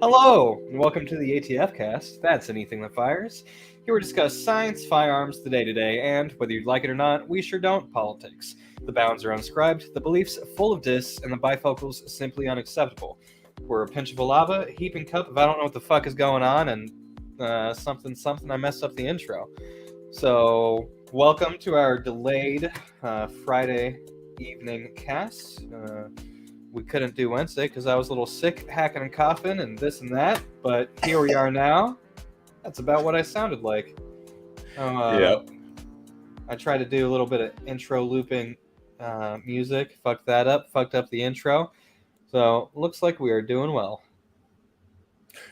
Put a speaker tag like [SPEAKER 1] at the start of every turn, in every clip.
[SPEAKER 1] Hello, and welcome to the ATF cast. That's anything that fires. Here we discuss science, firearms, the day-to-day, and, whether you like it or not, we sure don't, politics. The bounds are unscribed, the beliefs full of dis, and the bifocals simply unacceptable. We're a pinch of a lava, a heaping cup of I don't know what the fuck is going on, and something, I messed up the intro. So, welcome to our delayed Friday evening cast. We couldn't do Wednesday because I was a little sick, hacking and coughing, and this and that. But here we are now. That's about what I sounded like.
[SPEAKER 2] Yep.
[SPEAKER 1] I tried to do a little bit of intro looping music. Fucked that up. Fucked up the intro. So looks like we are doing well.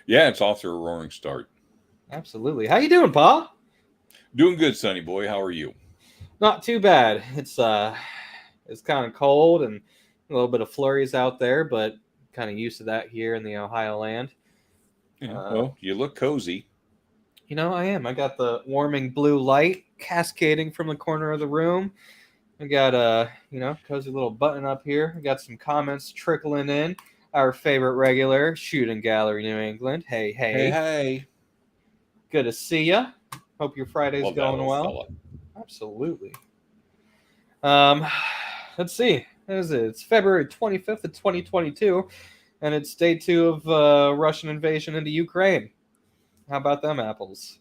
[SPEAKER 2] Yeah, it's off to a roaring start.
[SPEAKER 1] Absolutely. How you doing, Pa?
[SPEAKER 2] Doing good, Sonny boy. How are you?
[SPEAKER 1] Not too bad. It's kind of cold and a little bit of flurries out there, but kind of used to that here in the Ohio land.
[SPEAKER 2] Yeah, well, you look cozy.
[SPEAKER 1] You know, I am. I got the warming blue light cascading from the corner of the room. I got a, cozy little button up here. I got some comments trickling in. Our favorite regular, Shooting Gallery New England. Hey.
[SPEAKER 2] Hey.
[SPEAKER 1] Good to see ya. Hope your Friday's going well.
[SPEAKER 2] Fella.
[SPEAKER 1] Absolutely. Let's see. What is it? It's February 25th of 2022, and it's day 2 of Russian invasion into Ukraine. How about them apples?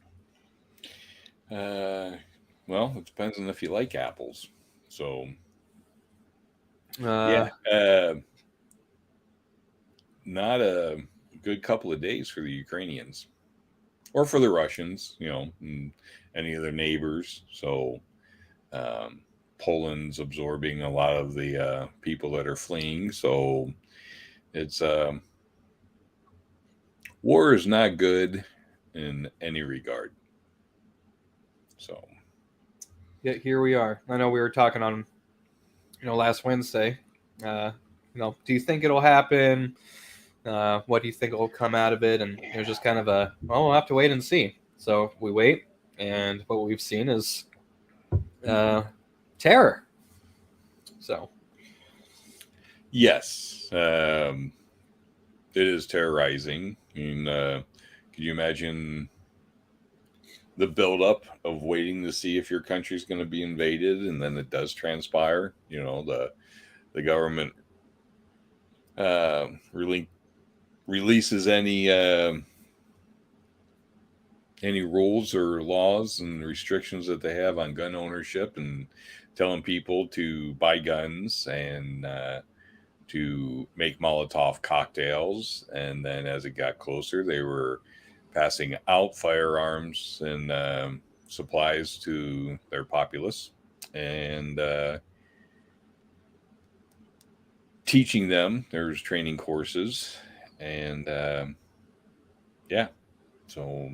[SPEAKER 2] Well, it depends on if you like apples. So, not a good couple of days for the Ukrainians or for the Russians, and any of their neighbors. So, Poland's absorbing a lot of the people that are fleeing. So, it's war is not good in any regard. So,
[SPEAKER 1] yeah, here we are. I know we were talking on, last Wednesday. Do you think it'll happen? What do you think will come out of it? And it was just kind of we'll have to wait and see. So we wait, and what we've seen is terror. So,
[SPEAKER 2] yes, it is terrorizing. Could you imagine the buildup of waiting to see if your country's going to be invaded, and then it does transpire? The government releases any rules or laws and restrictions that they have on gun ownership, and telling people to buy guns and to make Molotov cocktails. And then as it got closer, they were passing out firearms and supplies to their populace, and teaching them. There's training courses, and so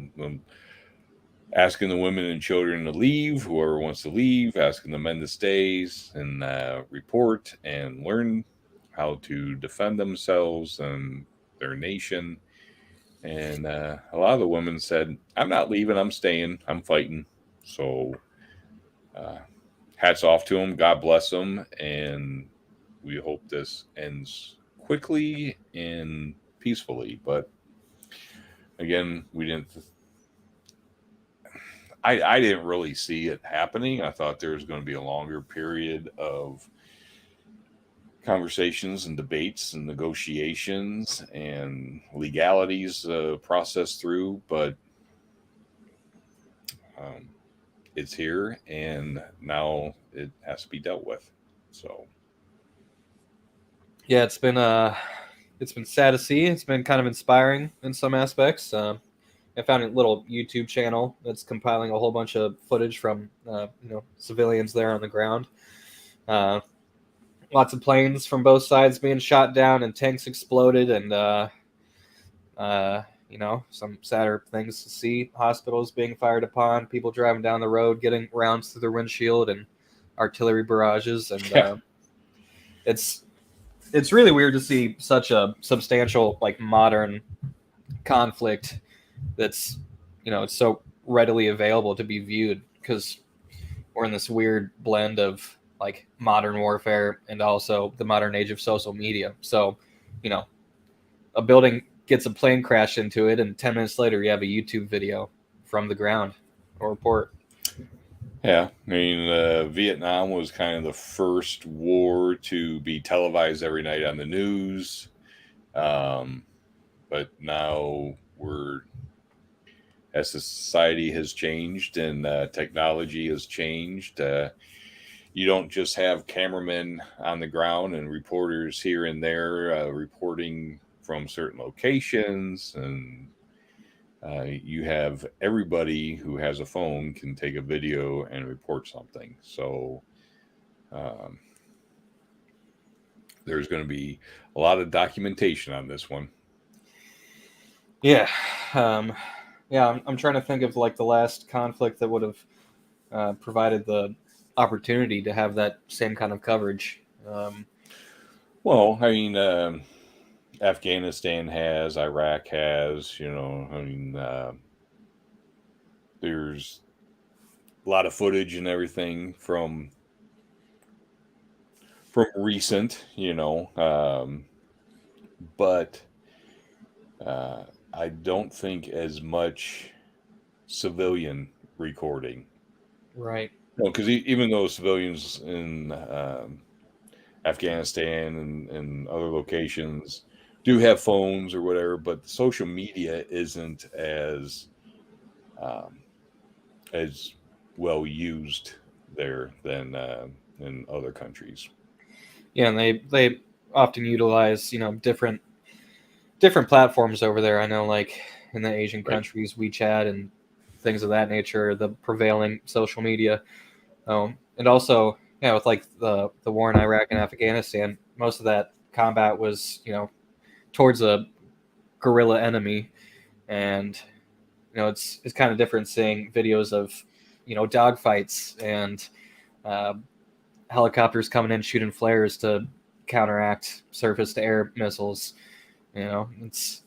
[SPEAKER 2] asking the women and children to leave, whoever wants to leave, asking the men to stay and report and learn how to defend themselves and their nation. And a lot of the women said, I'm not leaving, I'm staying, I'm fighting. So hats off to them, God bless them, and we hope this ends quickly and peacefully. But again, I didn't really see it happening. I thought there was going to be a longer period of conversations and debates and negotiations and legalities processed through, but it's here, and now it has to be dealt with. So,
[SPEAKER 1] yeah, it's been sad to see. It's been kind of inspiring in some aspects. I found a little YouTube channel that's compiling a whole bunch of footage from civilians there on the ground. Lots of planes from both sides being shot down, and tanks exploded, and some sadder things to see. Hospitals being fired upon, people driving down the road getting rounds through their windshield, and artillery barrages. And it's really weird to see such a substantial, modern conflict that's it's so readily available to be viewed, because we're in this weird blend of modern warfare and also the modern age of social media. So a building gets a plane crash into it, and 10 minutes later you have a YouTube video from the ground or report.
[SPEAKER 2] Yeah, I mean, Vietnam was kind of the first war to be televised every night on the news. But now as society has changed and technology has changed, you don't just have cameramen on the ground and reporters here and there reporting from certain locations, and you have everybody who has a phone can take a video and report something. So there's going to be a lot of documentation on this one.
[SPEAKER 1] Yeah. I'm trying to think of like the last conflict that would have provided the opportunity to have that same kind of coverage.
[SPEAKER 2] Well, I mean, Afghanistan has, Iraq has, there's a lot of footage and everything from recent, but I don't think as much civilian recording.
[SPEAKER 1] Right.
[SPEAKER 2] No, because even though civilians in Afghanistan and other locations do have phones or whatever, but social media isn't as well used there than in other countries.
[SPEAKER 1] Yeah, and they often utilize different platforms over there. I know, like in the Asian countries, WeChat and things of that nature are the prevailing social media. And also, with like the war in Iraq and Afghanistan, most of that combat was towards a guerrilla enemy, and it's kind of different seeing videos of dogfights and helicopters coming in shooting flares to counteract surface-to-air missiles. It's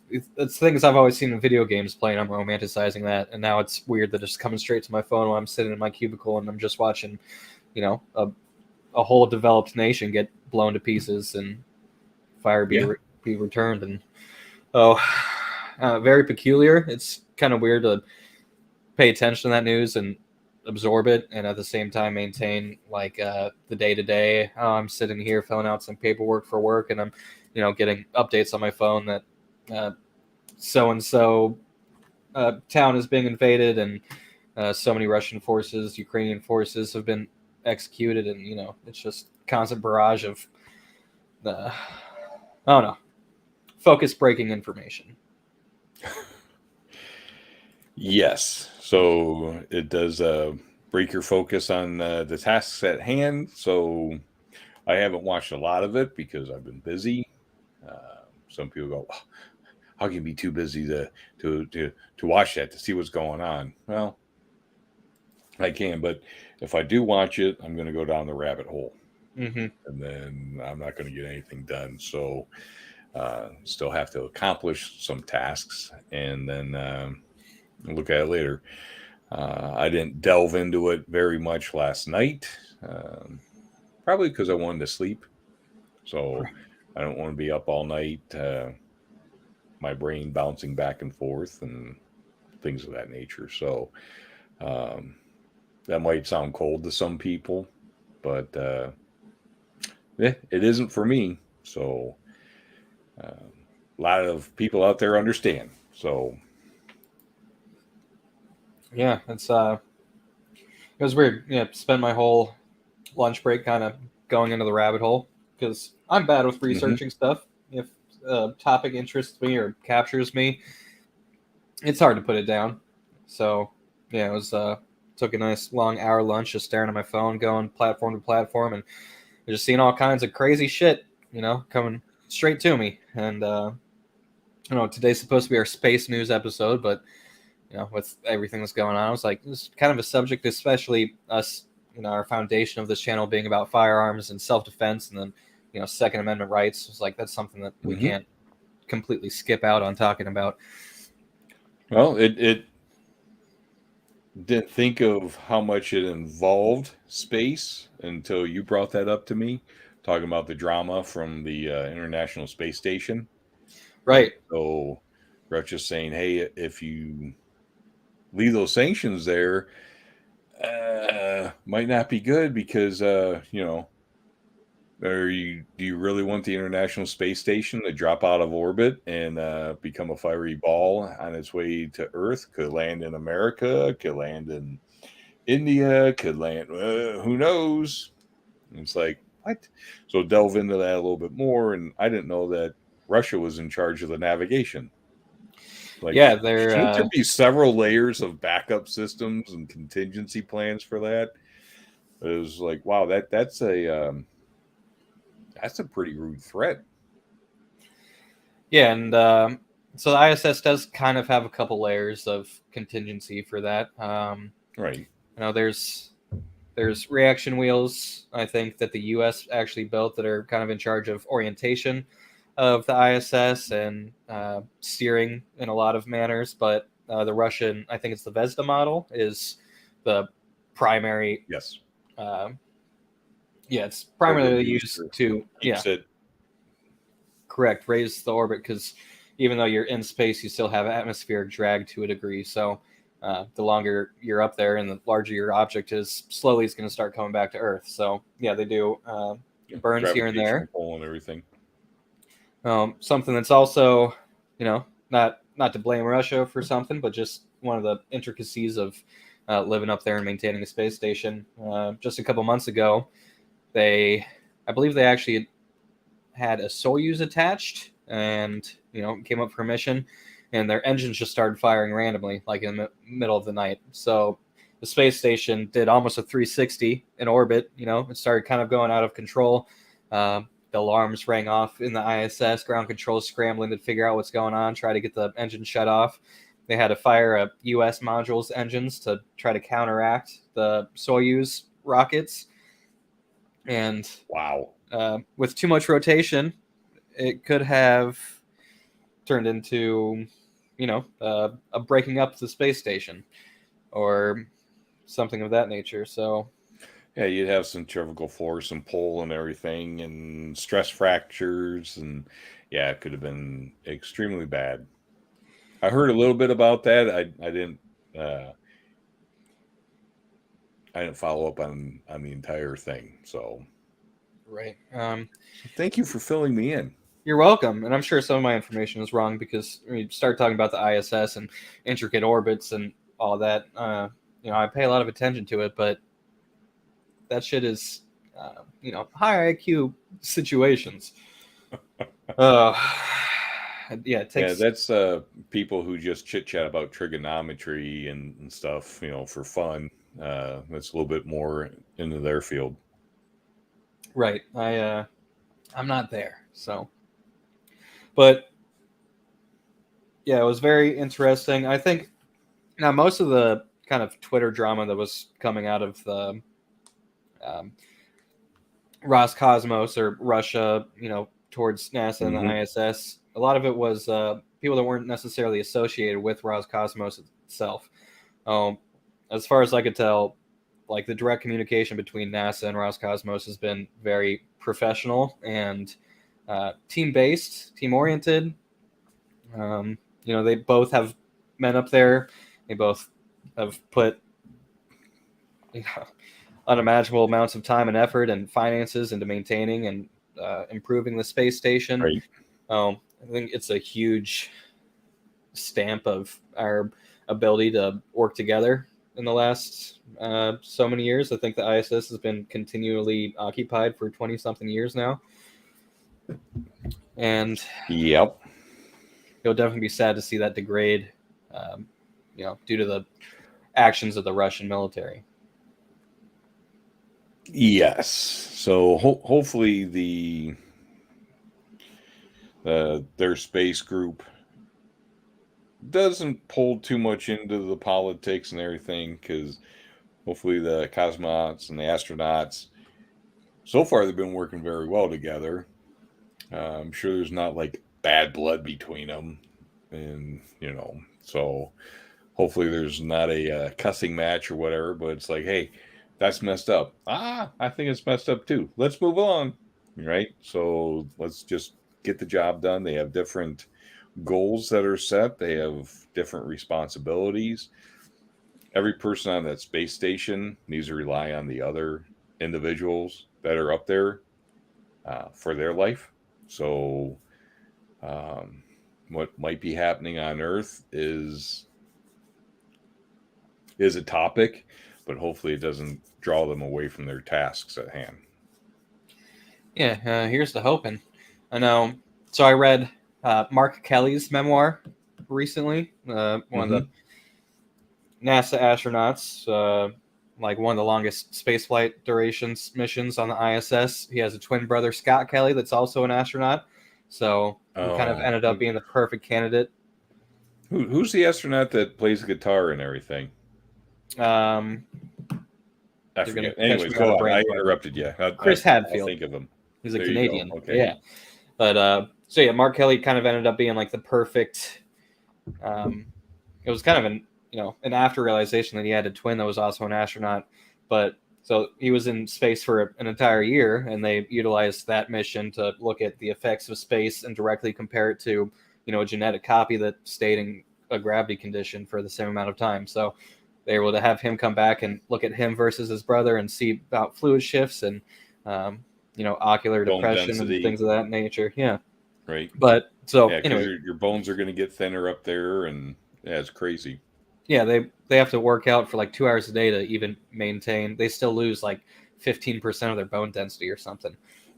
[SPEAKER 1] things I've always seen in video games playing. I'm romanticizing that, and now it's weird that it's coming straight to my phone while I'm sitting in my cubicle and I'm just watching, a whole developed nation get blown to pieces and fire be returned. And very peculiar. It's kind of weird to pay attention to that news and absorb it, and at the same time maintain like the day-to-day. I'm sitting here filling out some paperwork for work, and I'm getting updates on my phone that so-and-so town is being invaded, and so many Russian forces, Ukrainian forces have been executed, and it's just constant barrage of I don't know, focus breaking information.
[SPEAKER 2] Yes, so it does break your focus on the tasks at hand. So I haven't watched a lot of it because I've been busy. Some people go, "How can you be too busy to watch that, to see what's going on?" Well, I can, but if I do watch it, I'm going to go down the rabbit hole, and then I'm not going to get anything done. So still have to accomplish some tasks, and then look at it later. I didn't delve into it very much last night, probably because I wanted to sleep. So I don't want to be up all night, my brain bouncing back and forth and things of that nature. So that might sound cold to some people, but it isn't for me. So a lot of people out there understand. So
[SPEAKER 1] yeah, it was weird. Spent my whole lunch break kind of going into the rabbit hole because I'm bad with researching stuff. If a topic interests me or captures me, it's hard to put it down. So it was took a nice long hour lunch just staring at my phone, going platform to platform, and just seeing all kinds of crazy shit, coming straight to me. And today's supposed to be our space news episode, but with everything that's going on, I was like, this is kind of a subject, especially us, our foundation of this channel being about firearms and self-defense, and then Second Amendment rights. It's like that's something that we can't completely skip out on talking about.
[SPEAKER 2] Well, it didn't think of how much it involved space until you brought that up to me, talking about the drama from the International Space Station.
[SPEAKER 1] Right.
[SPEAKER 2] So Russia's saying, hey, if you leave those sanctions there, might not be good because, do you really want the International Space Station to drop out of orbit and become a fiery ball on its way to Earth? Could land in America, could land in India, could land, who knows? And it's like, what? So delve into that a little bit more. And I didn't know that Russia was in charge of the navigation. Like,
[SPEAKER 1] Yeah,
[SPEAKER 2] shouldn't there be several layers of backup systems and contingency plans for that? It was like, wow, that's a pretty rude threat.
[SPEAKER 1] Yeah, and so the ISS does kind of have a couple layers of contingency for that.
[SPEAKER 2] Right.
[SPEAKER 1] There's reaction wheels, I think, that the U.S. actually built that are kind of in charge of orientation of the ISS and steering in a lot of manners. But the Russian, I think it's the Vesda model, is the primary.
[SPEAKER 2] Yes.
[SPEAKER 1] It's primarily used to
[SPEAKER 2] it.
[SPEAKER 1] Correct, raise the orbit, because even though you're in space, you still have atmospheric drag to a degree. So the longer you're up there and the larger your object is, slowly it's going to start coming back to Earth. So yeah, they do burns here and there.
[SPEAKER 2] Pull and everything.
[SPEAKER 1] Something that's also, not to blame Russia for something, but just one of the intricacies of living up there and maintaining a space station. Just a couple months ago, I believe they actually had a Soyuz attached and, came up for a mission, and their engines just started firing randomly, like in the middle of the night. So the space station did almost a 360 in orbit. It started kind of going out of control. The alarms rang off in the ISS, ground control scrambling to figure out what's going on, try to get the engine shut off. They had to fire a U.S. module's engines to try to counteract the Soyuz rockets. And
[SPEAKER 2] wow,
[SPEAKER 1] with too much rotation, it could have turned into, a breaking up the space station or something of that nature. So,
[SPEAKER 2] yeah, you'd have centrifugal force and pull and everything, and stress fractures, and yeah, it could have been extremely bad. I heard a little bit about that. I didn't follow up on the entire thing. So,
[SPEAKER 1] right.
[SPEAKER 2] Thank you for filling me in.
[SPEAKER 1] You're welcome. And I'm sure some of my information is wrong, because when you start talking about the ISS and intricate orbits and all that, I pay a lot of attention to it, but that shit is, high IQ situations.
[SPEAKER 2] That's people who just chit chat about trigonometry and stuff, for fun. That's a little bit more into their field.
[SPEAKER 1] Right. I'm not there. So, but yeah, it was very interesting. I think now most of the kind of Twitter drama that was coming out of the Roscosmos or Russia, towards NASA and the ISS, a lot of it was people that weren't necessarily associated with Roscosmos itself. As far as I could tell, like, the direct communication between NASA and Roscosmos has been very professional and team-based, team-oriented. They both have men up there. They both have put unimaginable amounts of time and effort and finances into maintaining and improving the space station.
[SPEAKER 2] Right.
[SPEAKER 1] I think it's a huge stamp of our ability to work together in the last so many years. I think the ISS has been continually occupied for 20-something years now. And
[SPEAKER 2] yep,
[SPEAKER 1] it'll definitely be sad to see that degrade, due to the actions of the Russian military.
[SPEAKER 2] Yes. So hopefully their space group doesn't pull too much into the politics and everything, because hopefully the cosmonauts and the astronauts, so far, they've been working very well together. I'm sure there's not like bad blood between them, and so hopefully there's not a cussing match or whatever. But it's like, hey, that's messed up. I think it's messed up too. Let's move on, right? So let's just get the job done. They have different goals that are set. They have different responsibilities. Every person on that space station needs to rely on the other individuals that are up there for their life. So, what might be happening on Earth is a topic, but hopefully it doesn't draw them away from their tasks at hand.
[SPEAKER 1] Yeah, here's the hoping. I know. So I read Mark Kelly's memoir recently. One of the NASA astronauts, like one of the longest spaceflight durations missions on the ISS. He has a twin brother, Scott Kelly, that's also an astronaut. So he kind of ended up being the perfect candidate.
[SPEAKER 2] Who's the astronaut that plays guitar and everything?
[SPEAKER 1] I
[SPEAKER 2] forget. Anyways, go on. I interrupted you.
[SPEAKER 1] Chris Hadfield.
[SPEAKER 2] I'll think of him.
[SPEAKER 1] He's a Canadian. Okay. Yeah. But so yeah, Mark Kelly kind of ended up being like the perfect. It was kind of an after realization that he had a twin that was also an astronaut. But so he was in space for an entire year, and they utilized that mission to look at the effects of space and directly compare it to, a genetic copy that stayed in a gravity condition for the same amount of time. So they were able to have him come back and look at him versus his brother and see about fluid shifts and, ocular depression and things of that nature. Yeah.
[SPEAKER 2] Right.
[SPEAKER 1] But so
[SPEAKER 2] anyway, your bones are going to get thinner up there, and it's crazy.
[SPEAKER 1] Yeah, they have to work out for like 2 hours a day to even maintain. They still lose like 15% of their bone density or something.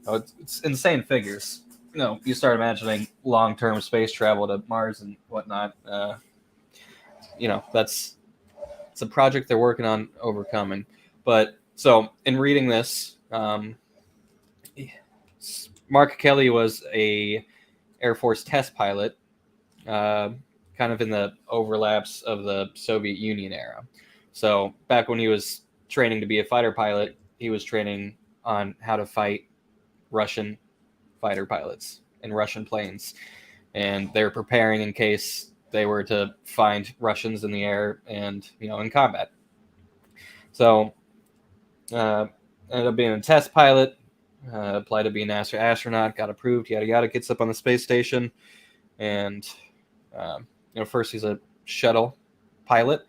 [SPEAKER 1] It's insane figures. You start imagining long-term space travel to Mars and whatnot. It's a project they're working on overcoming. But so in reading this, Mark Kelly was a Air Force test pilot, kind of in the overlaps of the Soviet Union era. So back when he was training to be a fighter pilot, he was training on how to fight Russian fighter pilots in Russian planes. And they were preparing in case they were to find Russians in the air and, in combat. So ended up being a test pilot, applied to be an astronaut, got approved, yada, yada, gets up on the space station. And, first he's a shuttle pilot.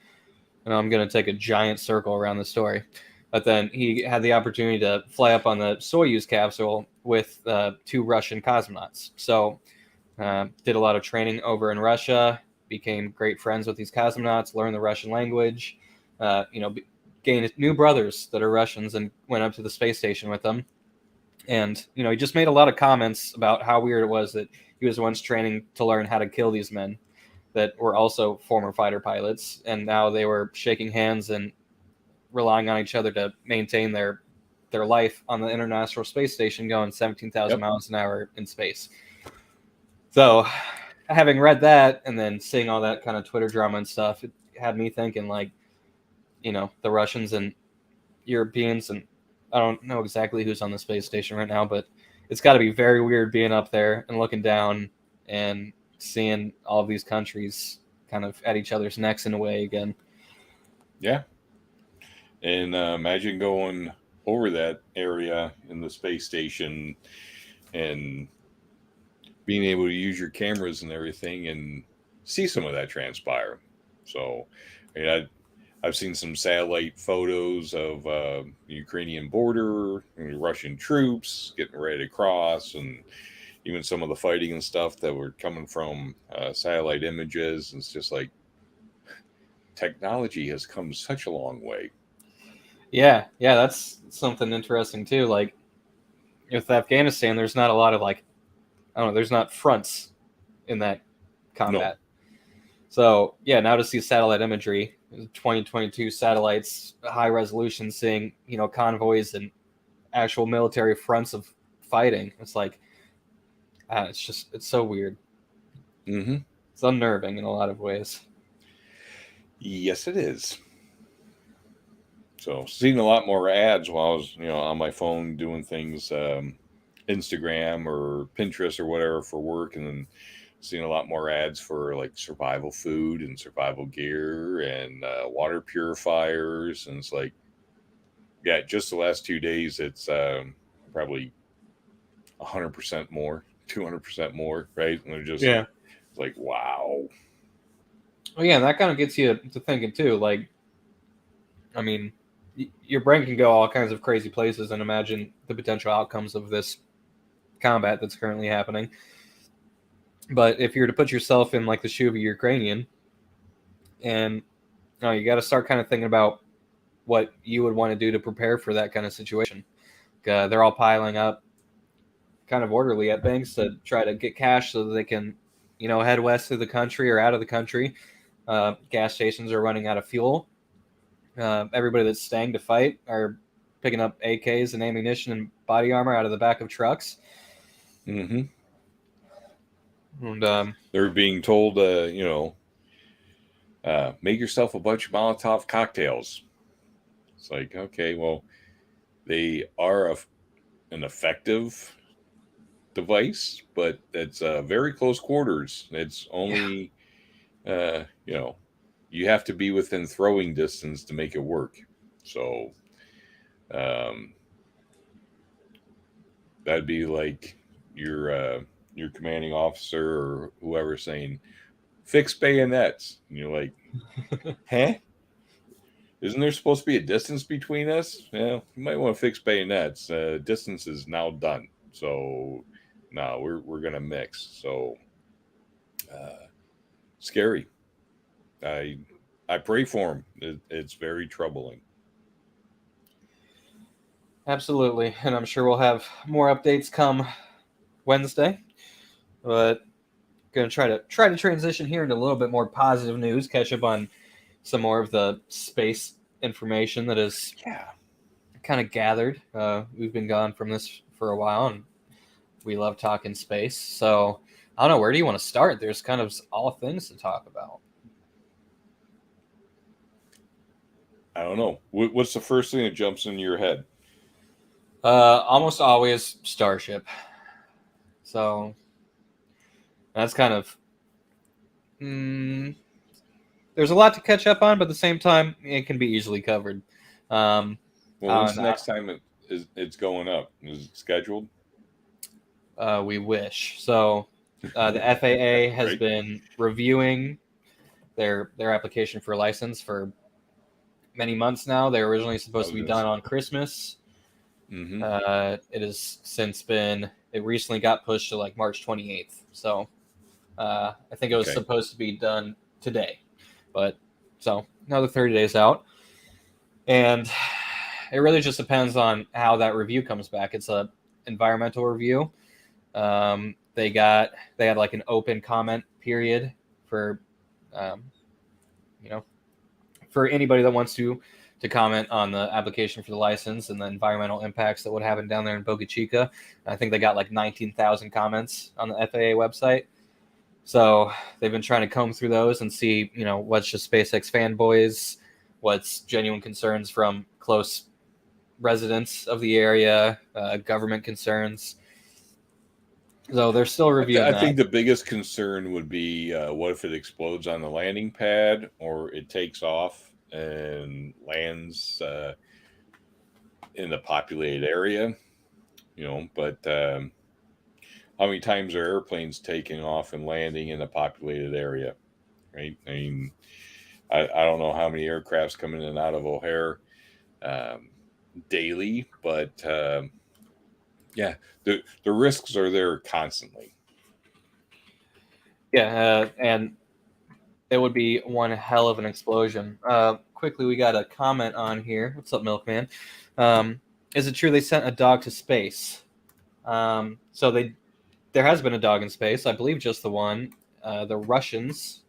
[SPEAKER 1] And I'm going to take a giant circle around the story. But then he had the opportunity to fly up on the Soyuz capsule with 2 Russian cosmonauts. So did a lot of training over in Russia, became great friends with these cosmonauts, learned the Russian language, gained new brothers that are Russians and went up to the space station with them. And, he just made a lot of comments about how weird it was that he was once training to learn how to kill these men that were also former fighter pilots. And now they were shaking hands and relying on each other to maintain their life on the International Space Station going 17,000 miles an hour in space. So having read that and then seeing all that kind of Twitter drama and stuff, it had me thinking the Russians and Europeans, and I don't know exactly who's on the space station right now, but it's got to be very weird being up there and looking down and seeing all of these countries kind of at each other's necks in a way again.
[SPEAKER 2] Yeah. And imagine going over that area in the space station and being able to use your cameras and everything and see some of that transpire. So, I've seen some satellite photos of the Ukrainian border, and Russian troops getting ready to cross, and even some of the fighting and stuff that were coming from satellite images. It's just like technology has come such a long way.
[SPEAKER 1] Yeah, that's something interesting too. Like with Afghanistan, there's not a lot of there's not fronts in that combat. No. So yeah, now to see satellite imagery, 2022 satellites, high resolution, seeing convoys and actual military fronts of fighting. It's like, it's so weird.
[SPEAKER 2] Mm-hmm.
[SPEAKER 1] It's unnerving in a lot of ways.
[SPEAKER 2] Yes, it is. So seeing a lot more ads while I was, on my phone doing things, Instagram or Pinterest or whatever for work, and then seeing a lot more ads for like survival food and survival gear and water purifiers. And it's like, yeah, just the last 2 days, it's probably 100% more, 200% more, right? And they're just It's like, wow.
[SPEAKER 1] Well, yeah, and that kind of gets you to thinking too. Like, I mean, your brain can go all kinds of crazy places and imagine the potential outcomes of this combat that's currently happening. But if you're to put yourself in like the shoe of a Ukrainian, and you got to start kind of thinking about what you would want to do to prepare for that kind of situation. They're all piling up kind of orderly at banks to try to get cash so that they can, head west through the country or out of the country. Gas stations are running out of fuel. Everybody that's staying to fight are picking up AKs and ammunition and body armor out of the back of trucks.
[SPEAKER 2] Mm-hmm.
[SPEAKER 1] And
[SPEAKER 2] they're being told, make yourself a bunch of Molotov cocktails. It's like, okay, well, they are an effective device, but it's very close quarters. It's only, you have to be within throwing distance to make it work. So that'd be like your commanding officer or whoever saying, fix bayonets. And you're like, huh? Isn't there supposed to be a distance between us? Yeah, you might want to fix bayonets. Distance is now done. So no, we're gonna mix. So scary. I pray for him. It's very troubling.
[SPEAKER 1] Absolutely, and I'm sure we'll have more updates come Wednesday. But going to try to transition here into a little bit more positive news, catch up on some more of the space information that is kind of gathered. We've been gone from this for a while, and we love talking space. So I don't know, where do you want to start? There's kind of all things to talk about.
[SPEAKER 2] I don't know. What's the first thing that jumps into your head?
[SPEAKER 1] Almost always Starship. So that's kind of there's a lot to catch up on, but at the same time, it can be easily covered.
[SPEAKER 2] Well, when's the next time it's going up? Is it scheduled?
[SPEAKER 1] We wish. So the FAA has been reviewing their application for a license for many months now. They were originally supposed to be done on Christmas.
[SPEAKER 2] Mm-hmm.
[SPEAKER 1] It recently got pushed to like March 28th. So I think it was supposed to be done today, but so another 30 days out. And it really just depends on how that review comes back. It's a environmental review. They had like an open comment period for, for anybody that wants to comment on the application for the license and the environmental impacts that would happen down there in Boca Chica. I think they got like 19,000 comments on the FAA website. So they've been trying to comb through those and see, what's just SpaceX fanboys, what's genuine concerns from close residents of the area, government concerns. So they're still reviewing
[SPEAKER 2] I think the biggest concern would be what if it explodes on the landing pad or it takes off and lands in the populated area, but how many times are airplanes taking off and landing in a populated area, right? I mean, I don't know how many aircrafts come in and out of O'Hare daily, but yeah, the risks are there constantly.
[SPEAKER 1] Yeah, and it would be one hell of an explosion. Quickly, we got a comment on here. What's up, Milkman? Is it true they sent a dog to space? So there has been a dog in space. I believe just the one. The Russians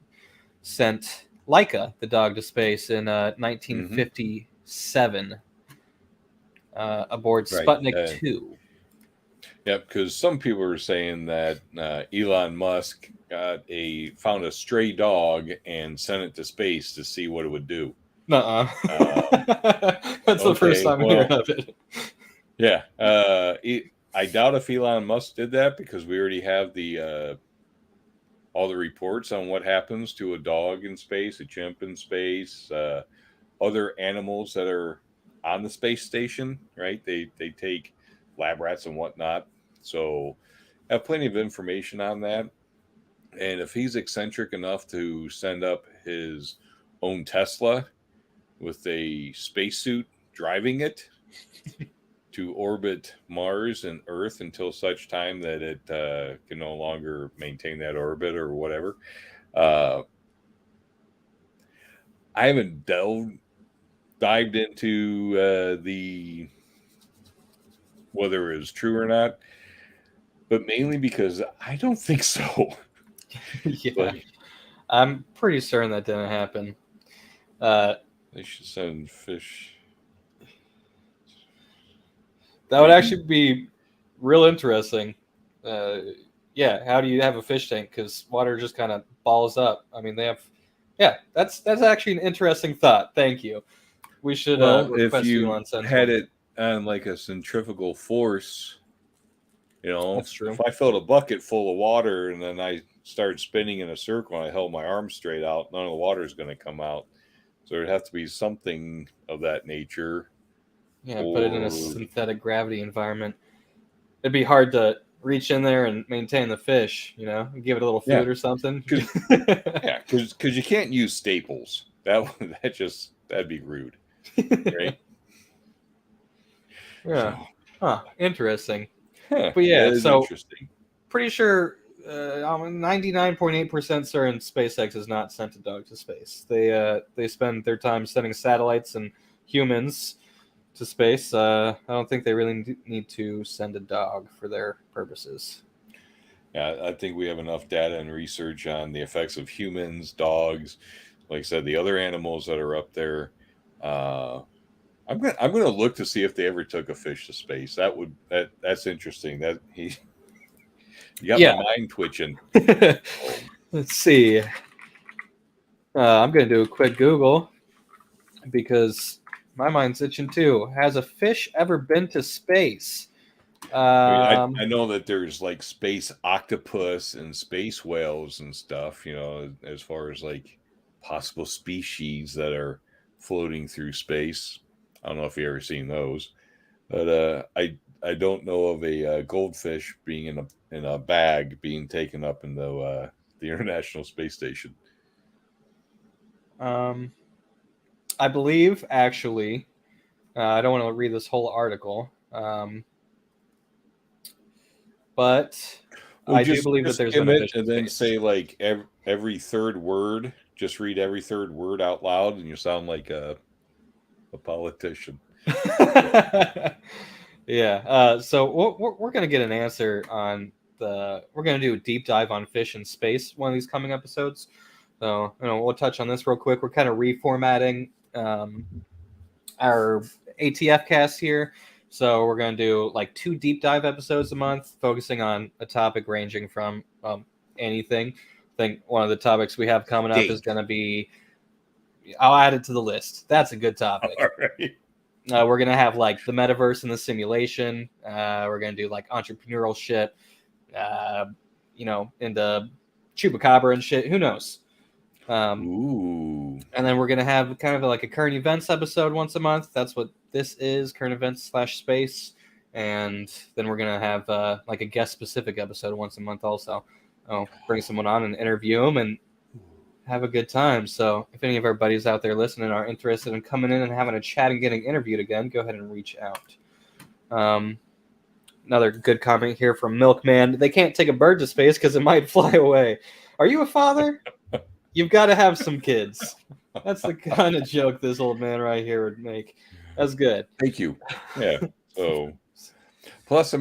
[SPEAKER 1] sent Laika, the dog, to space in 1957 aboard Sputnik 2.
[SPEAKER 2] Yep, because some people are saying that Elon Musk found a stray dog and sent it to space to see what it would do.
[SPEAKER 1] That's the first time hearing of it.
[SPEAKER 2] Yeah, I doubt if Elon Musk did that because we already have all the reports on what happens to a dog in space, a chimp in space, other animals that are on the space station. Right? They take lab rats and whatnot. So I have plenty of information on that. And if he's eccentric enough to send up his own Tesla with a spacesuit driving it to orbit Mars and Earth until such time that it can no longer maintain that orbit or whatever. I haven't dived into the whether it is true or not, but mainly because I don't think so.
[SPEAKER 1] Yeah,
[SPEAKER 2] But
[SPEAKER 1] I'm pretty certain that didn't happen.
[SPEAKER 2] they should send fish.
[SPEAKER 1] That would actually be real interesting. Yeah, how do you have a fish tank? Because water just kind of balls up. I mean, they have. Yeah, that's actually an interesting thought. Thank you. We should
[SPEAKER 2] Well, if
[SPEAKER 1] request
[SPEAKER 2] you
[SPEAKER 1] Elon sends
[SPEAKER 2] had
[SPEAKER 1] one.
[SPEAKER 2] it on like a centrifugal force,
[SPEAKER 1] That's true.
[SPEAKER 2] if I filled a bucket full of water and then I started spinning in a circle and I held my arm straight out, none of the water is going to come out. So there'd have to be something of that nature.
[SPEAKER 1] Yeah, put it in a synthetic gravity environment. It'd be hard to reach in there and maintain the fish, give it a little food or something.
[SPEAKER 2] Yeah, because you can't use staples. That'd be rude, right?
[SPEAKER 1] Yeah. Huh. Interesting.
[SPEAKER 2] Huh,
[SPEAKER 1] But yeah,
[SPEAKER 2] that is
[SPEAKER 1] so
[SPEAKER 2] interesting.
[SPEAKER 1] pretty sure I'm 99.8% certain SpaceX is not sent a dog to space. They spend their time sending satellites and humans to space. I don't think they really need to send a dog for their purposes.
[SPEAKER 2] Yeah, I think we have enough data and research on the effects of humans, dogs, like I said, the other animals that are up there. I'm gonna look to see if they ever took a fish to space. That's interesting. You got my mind twitching.
[SPEAKER 1] Let's see. I'm gonna do a quick Google because my mind's itching too. Has a fish ever been to space?
[SPEAKER 2] I know that there's like space octopus and space whales and stuff, as far as like possible species that are floating through space. I don't know if you ever seen those, but I don't know of a goldfish being in a bag being taken up into the International Space Station.
[SPEAKER 1] I believe actually, I don't want to read this whole article, but I do believe that there's been a fish
[SPEAKER 2] and then say like every third word. Just read every third word out loud, and you sound like a politician.
[SPEAKER 1] Yeah. So we're gonna get an answer on we're gonna do a deep dive on fish in space one of these coming episodes. So we'll touch on this real quick. We're kind of reformatting our ATF cast here. So we're going to do like 2 deep dive episodes a month, focusing on a topic ranging from anything. I think one of the topics we have coming up is going to be, I'll add it to the list. That's a good topic.
[SPEAKER 2] All right.
[SPEAKER 1] We're going to have like the metaverse and the simulation. We're going to do like entrepreneurial shit, into chupacabra and shit. Who knows?
[SPEAKER 2] Ooh.
[SPEAKER 1] And then we're going to have kind of like a current events episode once a month. That's what this is, current events / space. And then we're going to have like a guest specific episode once a month also. Bring someone on and interview them and have a good time. So if any of our buddies out there listening are interested in coming in and having a chat and getting interviewed again, go ahead and reach out. Another good comment here from Milkman. They can't take a bird to space because it might fly away. Are you a father? You've got to have some kids. That's the kind of joke this old man right here would make. That's good.
[SPEAKER 2] Thank you. Yeah. So, plus,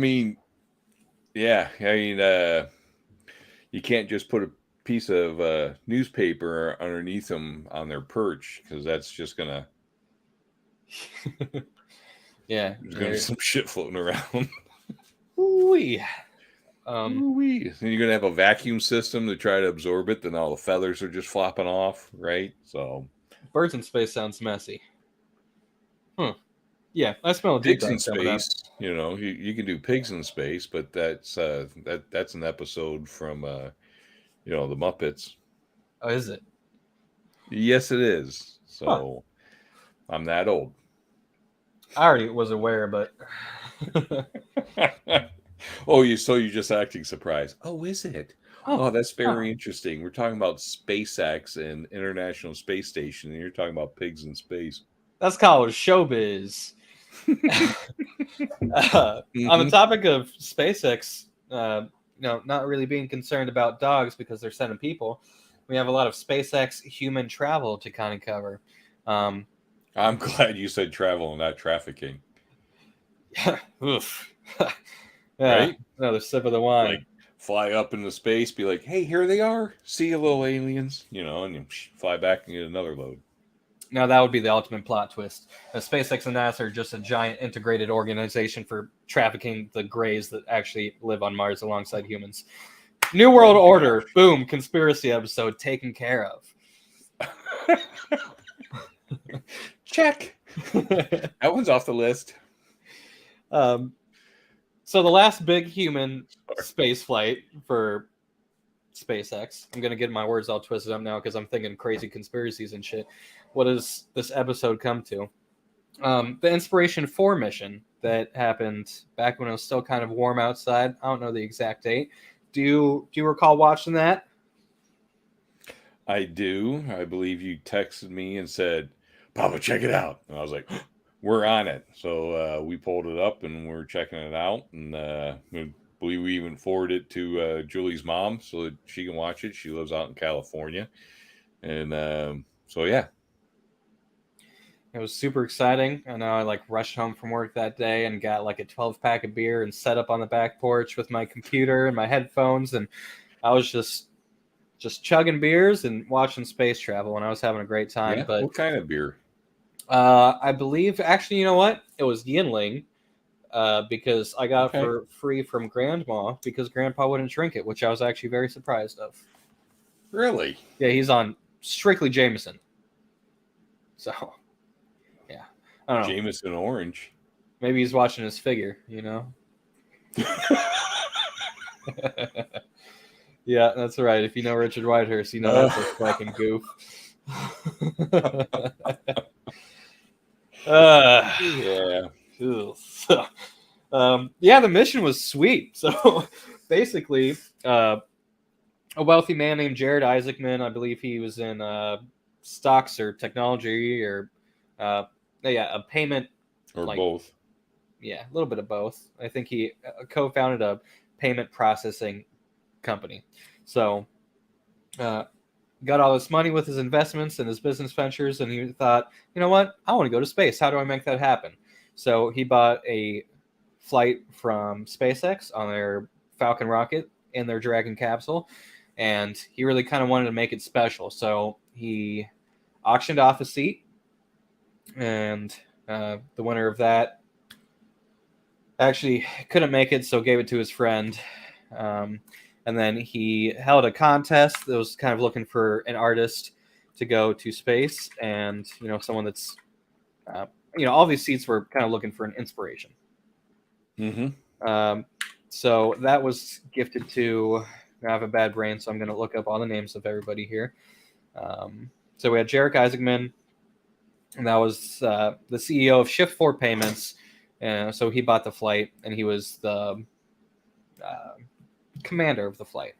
[SPEAKER 2] you can't just put a piece of newspaper underneath them on their perch because that's just gonna.
[SPEAKER 1] Yeah.
[SPEAKER 2] There's gonna be some shit floating around.
[SPEAKER 1] Ooh-wee.
[SPEAKER 2] And you're gonna have a vacuum system to try to absorb it, then all the feathers are just flopping off, right? So
[SPEAKER 1] birds in space sounds messy. Yeah, I smell a
[SPEAKER 2] pigs in space. You can do pigs in space, but that's an episode from the Muppets.
[SPEAKER 1] Oh, is it?
[SPEAKER 2] Yes, it is. So I'm that old.
[SPEAKER 1] I already was aware, but
[SPEAKER 2] you're just acting surprised. Oh, is it? Oh, that's very
[SPEAKER 1] Oh.
[SPEAKER 2] interesting. We're talking about SpaceX and International Space Station, and you're talking about pigs in space.
[SPEAKER 1] That's called showbiz. On the
[SPEAKER 2] Hmm.
[SPEAKER 1] topic of SpaceX, not really being concerned about dogs because they're sending people. We have a lot of SpaceX human travel to kind of cover. Um,
[SPEAKER 2] I'm glad you said travel and not trafficking,
[SPEAKER 1] oof. Yeah,
[SPEAKER 2] right?
[SPEAKER 1] another sip of the
[SPEAKER 2] Like
[SPEAKER 1] wine.
[SPEAKER 2] fly up into space, be like, "Hey, here they are. See you, little aliens," and you fly back and get another load.
[SPEAKER 1] Now that would be the ultimate plot twist. SpaceX and NASA are just a giant integrated organization for trafficking the greys that actually live on Mars alongside humans. New
[SPEAKER 2] Oh
[SPEAKER 1] World
[SPEAKER 2] my
[SPEAKER 1] Order, boom, conspiracy episode taken care of.
[SPEAKER 2] Check. That one's off the list.
[SPEAKER 1] um, so the last big human
[SPEAKER 2] Sorry.
[SPEAKER 1] space flight for SpaceX. I'm gonna get my words all twisted up now because I'm thinking crazy conspiracies and shit. What does this episode come to? The Inspiration 4 mission that happened back when it was still kind of warm outside. I don't know the exact date. Do you recall watching that?
[SPEAKER 2] I do. I believe you texted me and said, "Papa, check it out." And I was like, "We're on it." So we pulled it up and we're checking it out. And I believe we even forwarded it to Julie's mom so that she can watch it. She lives out in California. And so, yeah.
[SPEAKER 1] It was super exciting. I know I rushed home from work that day and got like a 12-pack of beer and set up on the back porch with my computer and my headphones, and I was just chugging beers and watching space travel, and I was having a great time.
[SPEAKER 2] Yeah.
[SPEAKER 1] But
[SPEAKER 2] What kind of beer?
[SPEAKER 1] I believe, actually, you know what? It was Yinling, because I got it
[SPEAKER 2] Okay.
[SPEAKER 1] for free from Grandma because Grandpa wouldn't drink it, which I was actually very surprised of.
[SPEAKER 2] Really?
[SPEAKER 1] Yeah, he's on strictly Jameson. So, yeah. I don't know.
[SPEAKER 2] Jameson Orange.
[SPEAKER 1] Maybe he's watching his figure, Yeah, that's right. If you know Richard Whitehurst, you know that's a fucking goof.
[SPEAKER 2] Yeah.
[SPEAKER 1] So, yeah, the mission was sweet. So basically, a wealthy man named Jerick Issacman, I believe he was in stocks or technology or yeah, a payment,
[SPEAKER 2] Or
[SPEAKER 1] like,
[SPEAKER 2] both.
[SPEAKER 1] yeah, a little bit of both. I think he co-founded a payment processing company. So got all this money with his investments and his business ventures, and he thought, you know what, I want to go to space. How do I make that happen? So he bought a flight from SpaceX on their Falcon rocket in their Dragon capsule, and he really kind of wanted to make it special. So he auctioned off a seat, and the winner of that actually couldn't make it, so gave it to his friend. And then he held a contest that was kind of looking for an artist to go to space, and someone that's all these seats were kind of looking for an inspiration.
[SPEAKER 2] Mm-hmm.
[SPEAKER 1] So that was gifted to. I have a bad brain, so I'm going to look up all the names of everybody here. So we had Jerick Issacman, and that was the CEO of Shift 4 Payments. So he bought the flight, and he was the commander of the flight.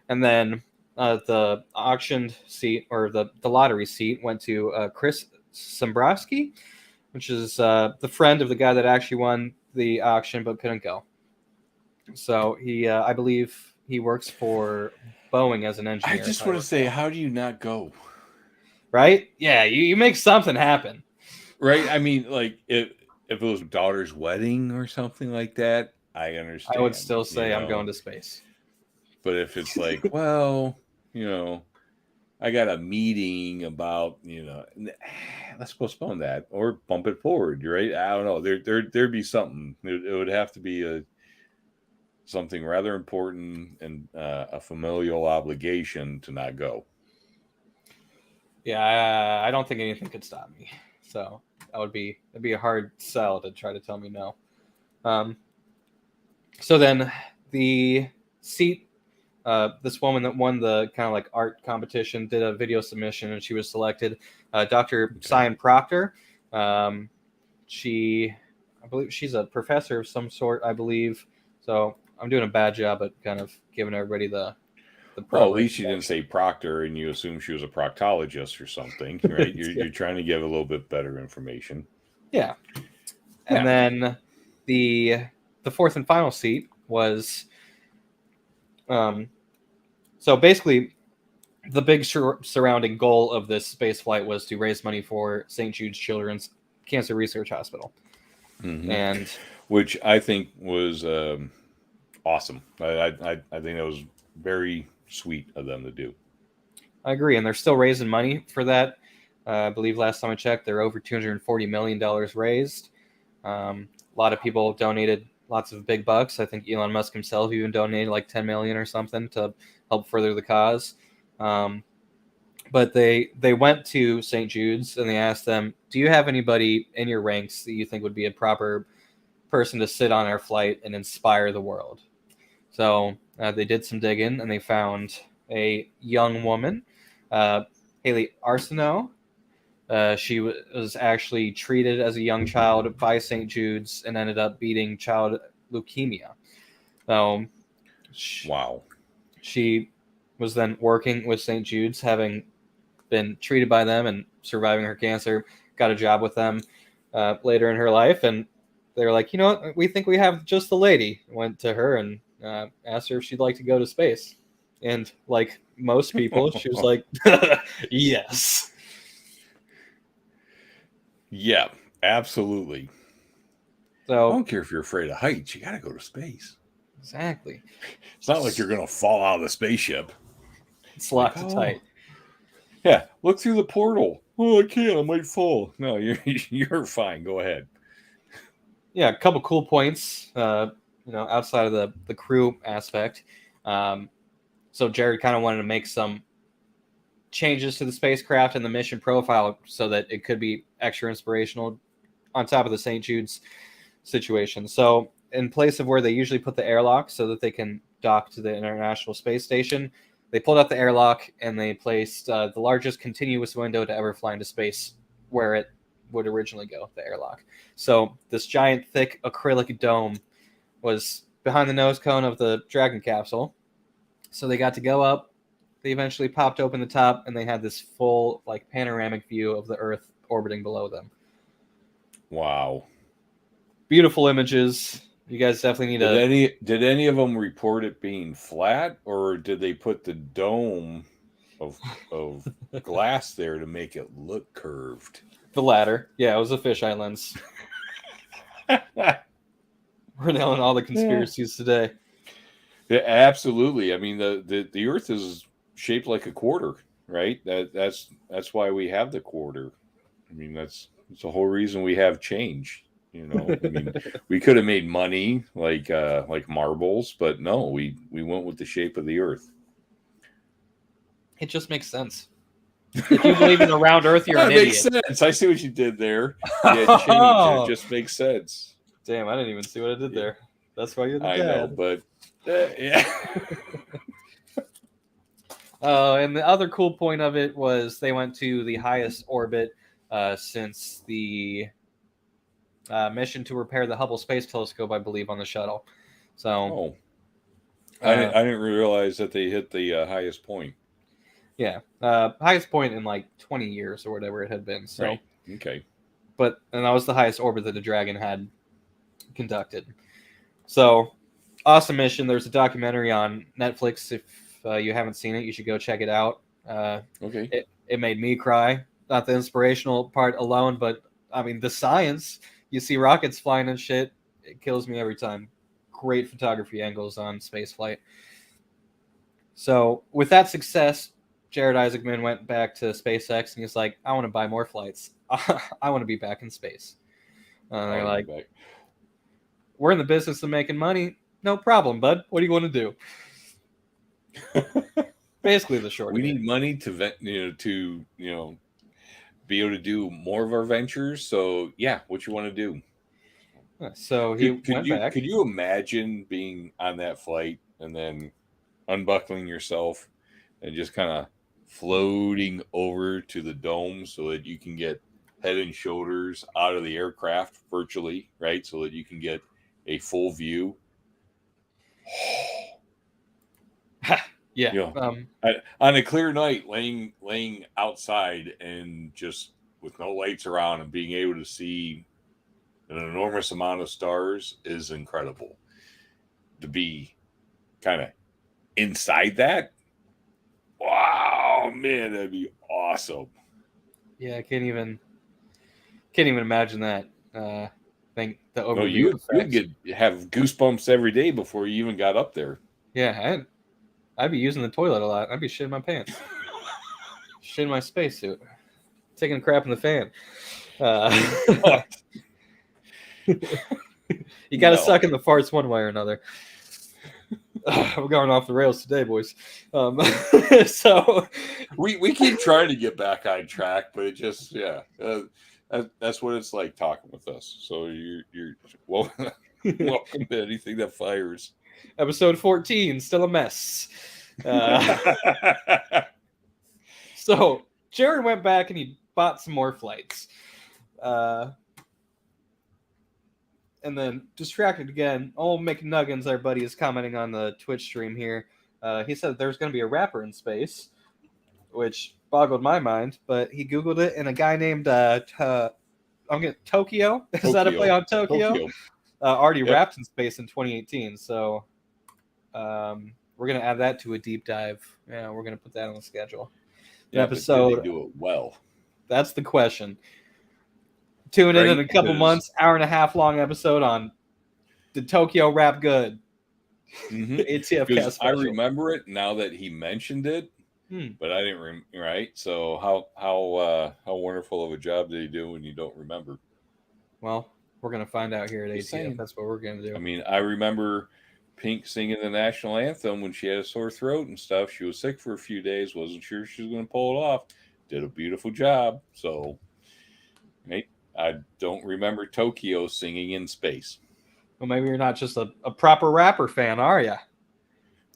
[SPEAKER 1] And then the auctioned seat, or the lottery seat, went to Chris Sombrowski, which is the friend of the guy that actually won the auction but couldn't go. So he, I believe, he works for Boeing as an engineer.
[SPEAKER 2] I just want to say, how do you not go?
[SPEAKER 1] Right? Yeah, you make something happen.
[SPEAKER 2] Right? I mean, like, if it was daughter's wedding or something like that, I understand.
[SPEAKER 1] I would still say I'm going to space.
[SPEAKER 2] But if it's like, well, I got a meeting about, let's postpone that or bump it forward, right? I don't know. There'd be something. It would have to be something rather important and a familial obligation to not go.
[SPEAKER 1] Yeah, I don't think anything could stop me. So it'd be a hard sell to try to tell me no. So then the seat, this woman that won the kind of like art competition did a video submission, and she was selected. Dr. Cyan Proctor. I believe she's a professor of some sort, I believe. So I'm doing a bad job at kind of giving everybody the the
[SPEAKER 2] Well, at
[SPEAKER 1] program.
[SPEAKER 2] least you didn't say proctor and you assume she was a proctologist or something, right? You're trying to give a little bit better information.
[SPEAKER 1] Yeah. And then the fourth and final seat was so basically the big surrounding goal of this space flight was to raise money for St. Jude's Children's Cancer Research Hospital. And
[SPEAKER 2] which I think was awesome. I think that was very sweet of them to do.
[SPEAKER 1] I agree, and they're still raising money for that. I believe last time I checked, they're over $240 million raised. A lot of people donated lots of big bucks. I think Elon Musk himself even donated like 10 million or something to help further the cause. But they went to St. Jude's and they asked them, do you have anybody in your ranks that you think would be a proper person to sit on our flight and inspire the world? So they did some digging and they found a young woman, Haley Arsenau. She was actually treated as a young child by St. Jude's and ended up beating child leukemia. So,
[SPEAKER 2] wow.
[SPEAKER 1] She was then working with St. Jude's, having been treated by them and surviving her cancer, got a job with them later in her life. And they were like, you know what, we think we have just the lady. Went to her and asked her if she'd like to go to space. And like most people, she was like, yes.
[SPEAKER 2] Yeah, absolutely.
[SPEAKER 1] So
[SPEAKER 2] I don't care if you're afraid of heights, you got to go to space.
[SPEAKER 1] Exactly.
[SPEAKER 2] It's not like you're going to fall out of the spaceship.
[SPEAKER 1] It's locked tight.
[SPEAKER 2] Yeah, look through the portal. Oh, I can't. I might fall. No, you're fine. Go ahead.
[SPEAKER 1] Yeah, a couple cool points, outside of the crew aspect. So Jared kind of wanted to make some changes to the spacecraft and the mission profile so that it could be extra inspirational on top of the St. Jude's situation. So in place of where they usually put the airlock so that they can dock to the International Space Station, they pulled out the airlock and they placed the largest continuous window to ever fly into space where it would originally go, the airlock. So this giant, thick acrylic dome was behind the nose cone of the Dragon capsule. So they got to go up. They eventually popped open the top, and they had this full, like, panoramic view of the Earth orbiting below them.
[SPEAKER 2] Wow.
[SPEAKER 1] Beautiful images. You guys definitely need
[SPEAKER 2] Did any of them report it being flat, or did they put the dome of glass there to make it look curved?
[SPEAKER 1] The latter. Yeah, it was a fisheye lens. We're nailing all the conspiracies today.
[SPEAKER 2] Yeah, absolutely. I mean, the Earth is shaped like a quarter, right? That's why we have the quarter. I mean, that's the whole reason we have change. You know, I mean, we could have made money like marbles, but no, we went with the shape of the Earth.
[SPEAKER 1] It just makes sense. If you believe in a round Earth, you're an idiot.
[SPEAKER 2] Makes sense. I see what you did there. Yeah, change. It just makes sense.
[SPEAKER 1] Damn, I didn't even see what I did there. That's why you're the dad.
[SPEAKER 2] I know, but yeah.
[SPEAKER 1] And the other cool point of it was they went to the highest orbit since the mission to repair the Hubble Space Telescope, I believe, on the shuttle. So,
[SPEAKER 2] I didn't realize that they hit the highest point.
[SPEAKER 1] Yeah, highest point in like 20 years or whatever it had been. So,
[SPEAKER 2] right. Okay.
[SPEAKER 1] And that was the highest orbit that the Dragon had conducted. So, awesome mission. There's a documentary on Netflix. If you haven't seen it, you should go check it out.
[SPEAKER 2] Okay.
[SPEAKER 1] It made me cry. Not the inspirational part alone, but I mean the science. You see rockets flying and shit. It kills me every time. Great photography angles on spaceflight. So with that success, Jerick Issacman went back to SpaceX and he's like, I want to buy more flights. I want to be back in space. They're like, we're in the business of making money. No problem, bud. What do you want to do? Basically the short.
[SPEAKER 2] We need money to be able to do more of our ventures. So yeah, what you want to do?
[SPEAKER 1] So he went back.
[SPEAKER 2] Could you imagine being on that flight and then unbuckling yourself and just kind of floating over to the dome so that you can get head and shoulders out of the aircraft virtually, right? So that you can get a full view.
[SPEAKER 1] Yeah.
[SPEAKER 2] You know, on a clear night, laying outside and just with no lights around and being able to see an enormous amount of stars is incredible. To be kind of inside that, wow, man, that'd be awesome.
[SPEAKER 1] Yeah, I can't even imagine that. Think the
[SPEAKER 2] No,
[SPEAKER 1] overview
[SPEAKER 2] you
[SPEAKER 1] of
[SPEAKER 2] you'd
[SPEAKER 1] effects.
[SPEAKER 2] have goosebumps every day before you even got up there.
[SPEAKER 1] Yeah, I'd be using the toilet a lot. I'd be shitting my pants, shitting my spacesuit, taking a crap in the fan. You got to suck in the farts one way or another. We're going off the rails today, boys. So
[SPEAKER 2] we keep trying to get back on track, but it just that's what it's like talking with us. So you're welcome to anything that fires.
[SPEAKER 1] Episode 14, still a mess. So Jared went back and he bought some more flights. And then distracted again. Old McNuggins, our buddy, is commenting on the Twitch stream here. He said there's going to be a rapper in space, which boggled my mind. But he Googled it, and a guy named Tokyo. Is that a play on Tokyo? Already rapped in space in 2018. So we're going to add that to a deep dive. Yeah, we're going to put that on the schedule.
[SPEAKER 2] Yeah,
[SPEAKER 1] episode.
[SPEAKER 2] But did they do it well?
[SPEAKER 1] That's the question. Tune in a couple months, hour and a half long episode on did Tokyo rap good?
[SPEAKER 2] Mm-hmm.
[SPEAKER 1] ATF cast special.
[SPEAKER 2] I remember it now that he mentioned it, but I didn't. Right? So how wonderful of a job did he do when you don't remember?
[SPEAKER 1] Well, we're gonna find out here at ATF. That's what we're gonna do.
[SPEAKER 2] I mean, I remember Pink singing the national anthem when she had a sore throat and stuff. She was sick for a few days. Wasn't sure she was going to pull it off. Did a beautiful job. So, right. I don't remember Tokyo singing in space.
[SPEAKER 1] Well, maybe you're not just a proper rapper fan, are you?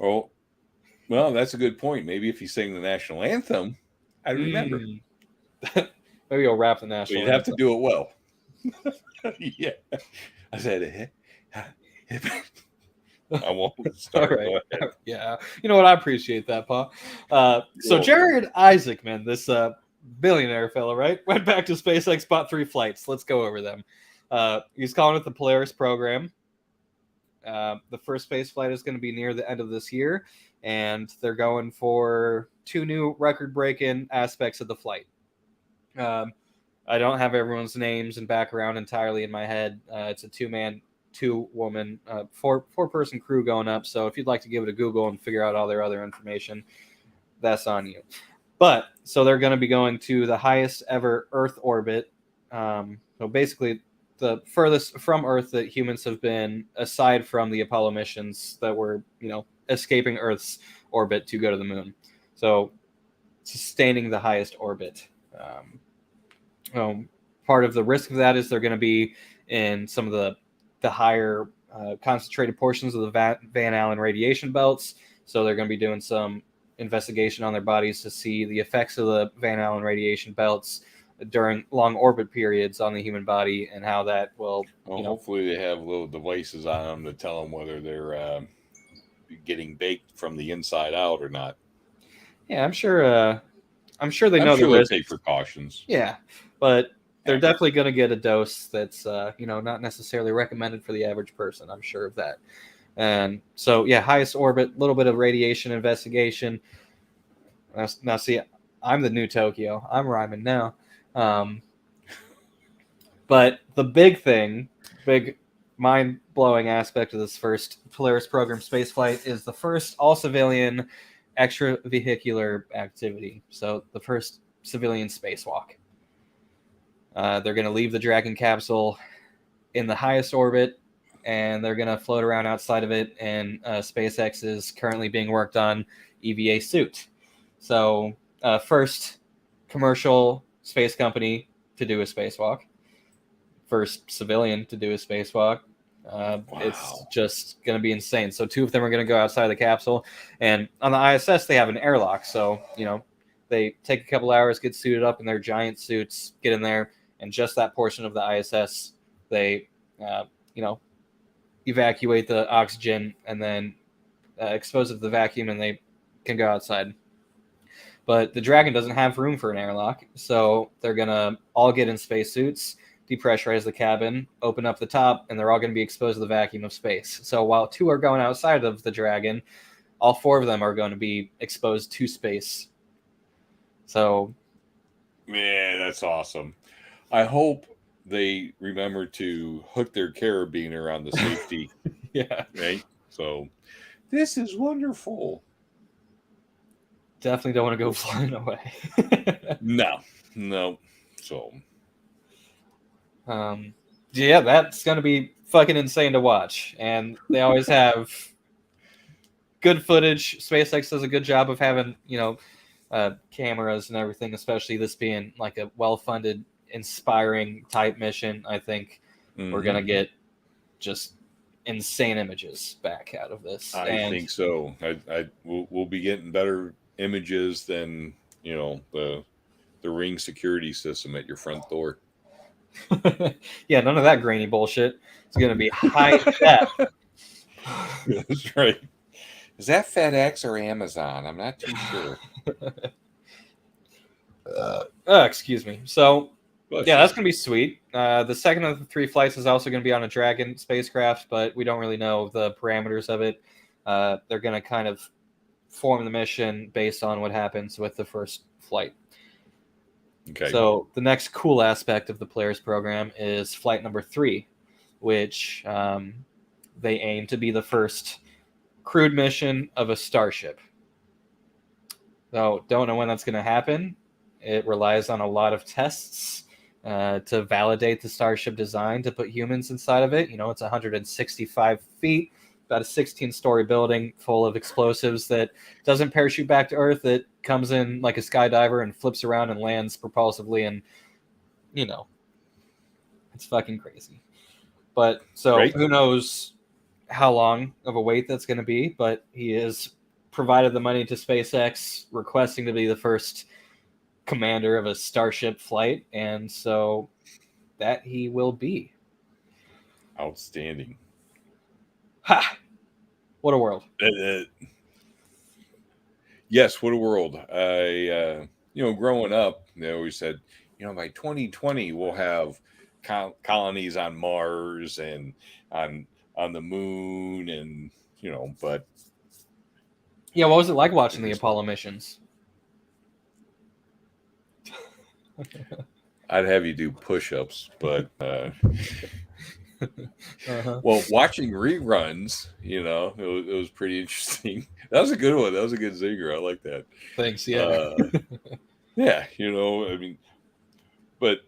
[SPEAKER 2] Oh, well, that's a good point. Maybe if he sang the national anthem, I'd remember.
[SPEAKER 1] Maybe you'll rap the national
[SPEAKER 2] anthem. You'd have to do it well. Yeah. I said, I won't start.
[SPEAKER 1] All right. Yeah. You know what? I appreciate that, Pa. So Jerick Issacman, this billionaire fellow, right? Went back to SpaceX, bought 3 flights. Let's go over them. He's calling it the Polaris Program. The first space flight is going to be near the end of this year, and they're going for 2 new record-breaking aspects of the flight. I don't have everyone's names and background entirely in my head. It's a 2-man, 2-woman, 4-person crew going up. So if you'd like to give it a Google and figure out all their other information, that's on you. But so they're going to be going to the highest ever Earth orbit. So basically, the furthest from Earth that humans have been, aside from the Apollo missions that were, escaping Earth's orbit to go to the moon. So sustaining the highest orbit. Part of the risk of that is they're going to be in some of the higher concentrated portions of the Van Allen radiation belts. So they're going to be doing some investigation on their bodies to see the effects of the Van Allen radiation belts during long orbit periods on the human body and how that will.
[SPEAKER 2] Hopefully they have little devices on them to tell them whether they're getting baked from the inside out or not.
[SPEAKER 1] Yeah, I'm sure they know the risk.
[SPEAKER 2] Take precautions.
[SPEAKER 1] Yeah, but they're definitely going to get a dose that's not necessarily recommended for the average person. I'm sure of that. And so, yeah, highest orbit, a little bit of radiation investigation. Now, see, I'm the new Tokyo. I'm rhyming now. But the big mind-blowing aspect of this first Polaris Program spaceflight is the first all-civilian extravehicular activity. So the first civilian spacewalk. They're going to leave the Dragon capsule in the highest orbit, and they're going to float around outside of it, and SpaceX is currently being worked on EVA suit. So first commercial space company to do a spacewalk. First civilian to do a spacewalk. Wow. It's just going to be insane. So 2 of them are going to go outside the capsule. And on the ISS, they have an airlock. So, they take a couple hours, get suited up in their giant suits, get in there, and just that portion of the ISS, they, evacuate the oxygen and then expose it to the vacuum, and they can go outside. But the Dragon doesn't have room for an airlock, so they're going to all get in spacesuits, depressurize the cabin, open up the top, and they're all going to be exposed to the vacuum of space. So while 2 are going outside of the Dragon, all 4 of them are going to be exposed to space. So,
[SPEAKER 2] man, that's awesome. I hope they remember to hook their carabiner on the safety.
[SPEAKER 1] yeah.
[SPEAKER 2] Right? So, this is wonderful.
[SPEAKER 1] Definitely don't want to go flying away.
[SPEAKER 2] No. So,
[SPEAKER 1] yeah, that's going to be fucking insane to watch. And they always have good footage. SpaceX does a good job of having, cameras and everything, especially this being like a well-funded, inspiring type mission. I think we're going to get just insane images back out of this.
[SPEAKER 2] I think so. We'll be getting better images than, the Ring security system at your front door.
[SPEAKER 1] Yeah, none of that grainy bullshit. It's going to be high def.
[SPEAKER 2] That's right. Is that FedEx or Amazon? I'm not too sure.
[SPEAKER 1] Excuse me. So, yeah, that's going to be sweet. The second of the 3 flights is also going to be on a Dragon spacecraft, but we don't really know the parameters of it. They're going to kind of form the mission based on what happens with the first flight.
[SPEAKER 2] Okay.
[SPEAKER 1] So the next cool aspect of the Polaris program is flight number 3, which they aim to be the first crewed mission of a Starship. So don't know when that's going to happen. It relies on a lot of tests to validate the Starship design, to put humans inside of it. It's 165 feet, about a 16-story building full of explosives that doesn't parachute back to Earth. It comes in like a skydiver and flips around and lands propulsively, and it's fucking crazy. But so
[SPEAKER 2] right.
[SPEAKER 1] Who knows how long of a wait that's going to be, but he has provided the money to SpaceX, requesting to be the first commander of a Starship flight, and so that he will be.
[SPEAKER 2] Outstanding.
[SPEAKER 1] Ha! What a world.
[SPEAKER 2] Yes, what a world. I, growing up, they always said, by 2020, we'll have colonies on Mars and on the moon, and, but.
[SPEAKER 1] Yeah, what was it like watching the Apollo missions?
[SPEAKER 2] I'd have you do push-ups, but
[SPEAKER 1] Uh-huh.
[SPEAKER 2] Well, watching reruns, it was pretty interesting. That was a good one. That was a good zinger. I like that.
[SPEAKER 1] Thanks. Yeah.
[SPEAKER 2] Yeah, but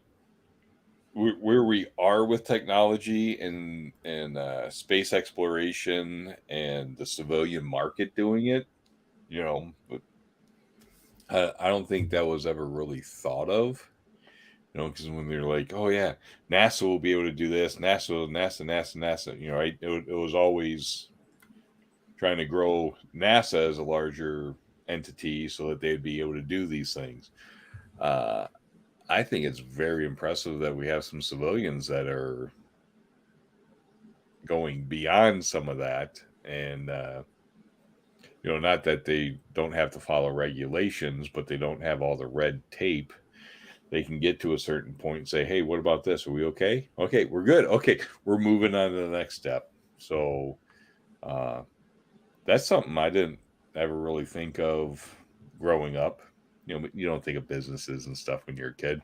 [SPEAKER 2] where we are with technology and space exploration and the civilian market doing it, but I don't think that was ever really thought of. Because when they're like, oh yeah, NASA will be able to do this, NASA, right? It was always trying to grow NASA as a larger entity so that they'd be able to do these things. I think it's very impressive that we have some civilians that are going beyond some of that, and not that they don't have to follow regulations, but they don't have all the red tape. They can get to a certain point and say, hey, what about this? Are we okay? Okay, we're good. Okay, we're moving on to the next step. So that's something I didn't ever really think of growing up. You don't think of businesses and stuff when you're a kid,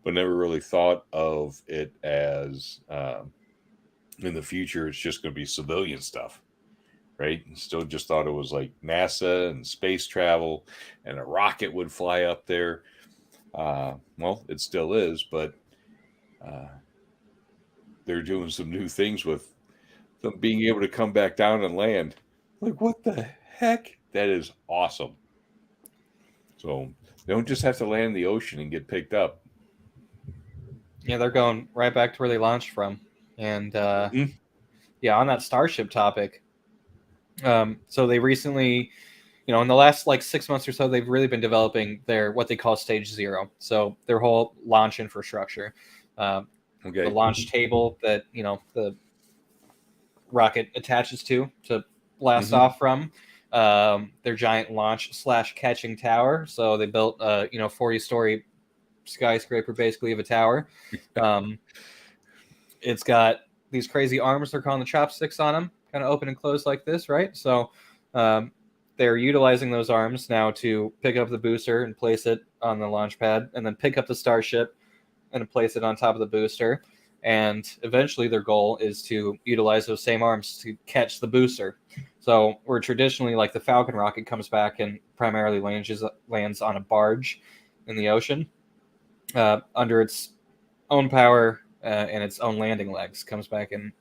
[SPEAKER 2] but never really thought of it as in the future, it's just going to be civilian stuff, right? And still just thought it was like NASA and space travel and a rocket would fly up there. Well, it still is, but they're doing some new things with them being able to come back down and land. Like, what the heck? That is awesome. So they don't just have to land in the ocean and get picked up.
[SPEAKER 1] Yeah, they're going right back to where they launched from. And yeah, on that Starship topic, so they recently, in the last 6 months or so, they've really been developing their what they call stage 0. So their whole launch infrastructure, the launch table that the rocket attaches to blast off from, their giant launch / catching tower. So they built 40-story skyscraper basically of a tower. It's got these crazy arms. They're calling the chopsticks on them, kind of open and close like this, right? So they're utilizing those arms now to pick up the booster and place it on the launch pad, and then pick up the Starship and place it on top of the booster. And eventually their goal is to utilize those same arms to catch the booster. So where traditionally, like the Falcon rocket comes back and primarily lands on a barge in the ocean, under its own power and its own landing legs, comes back and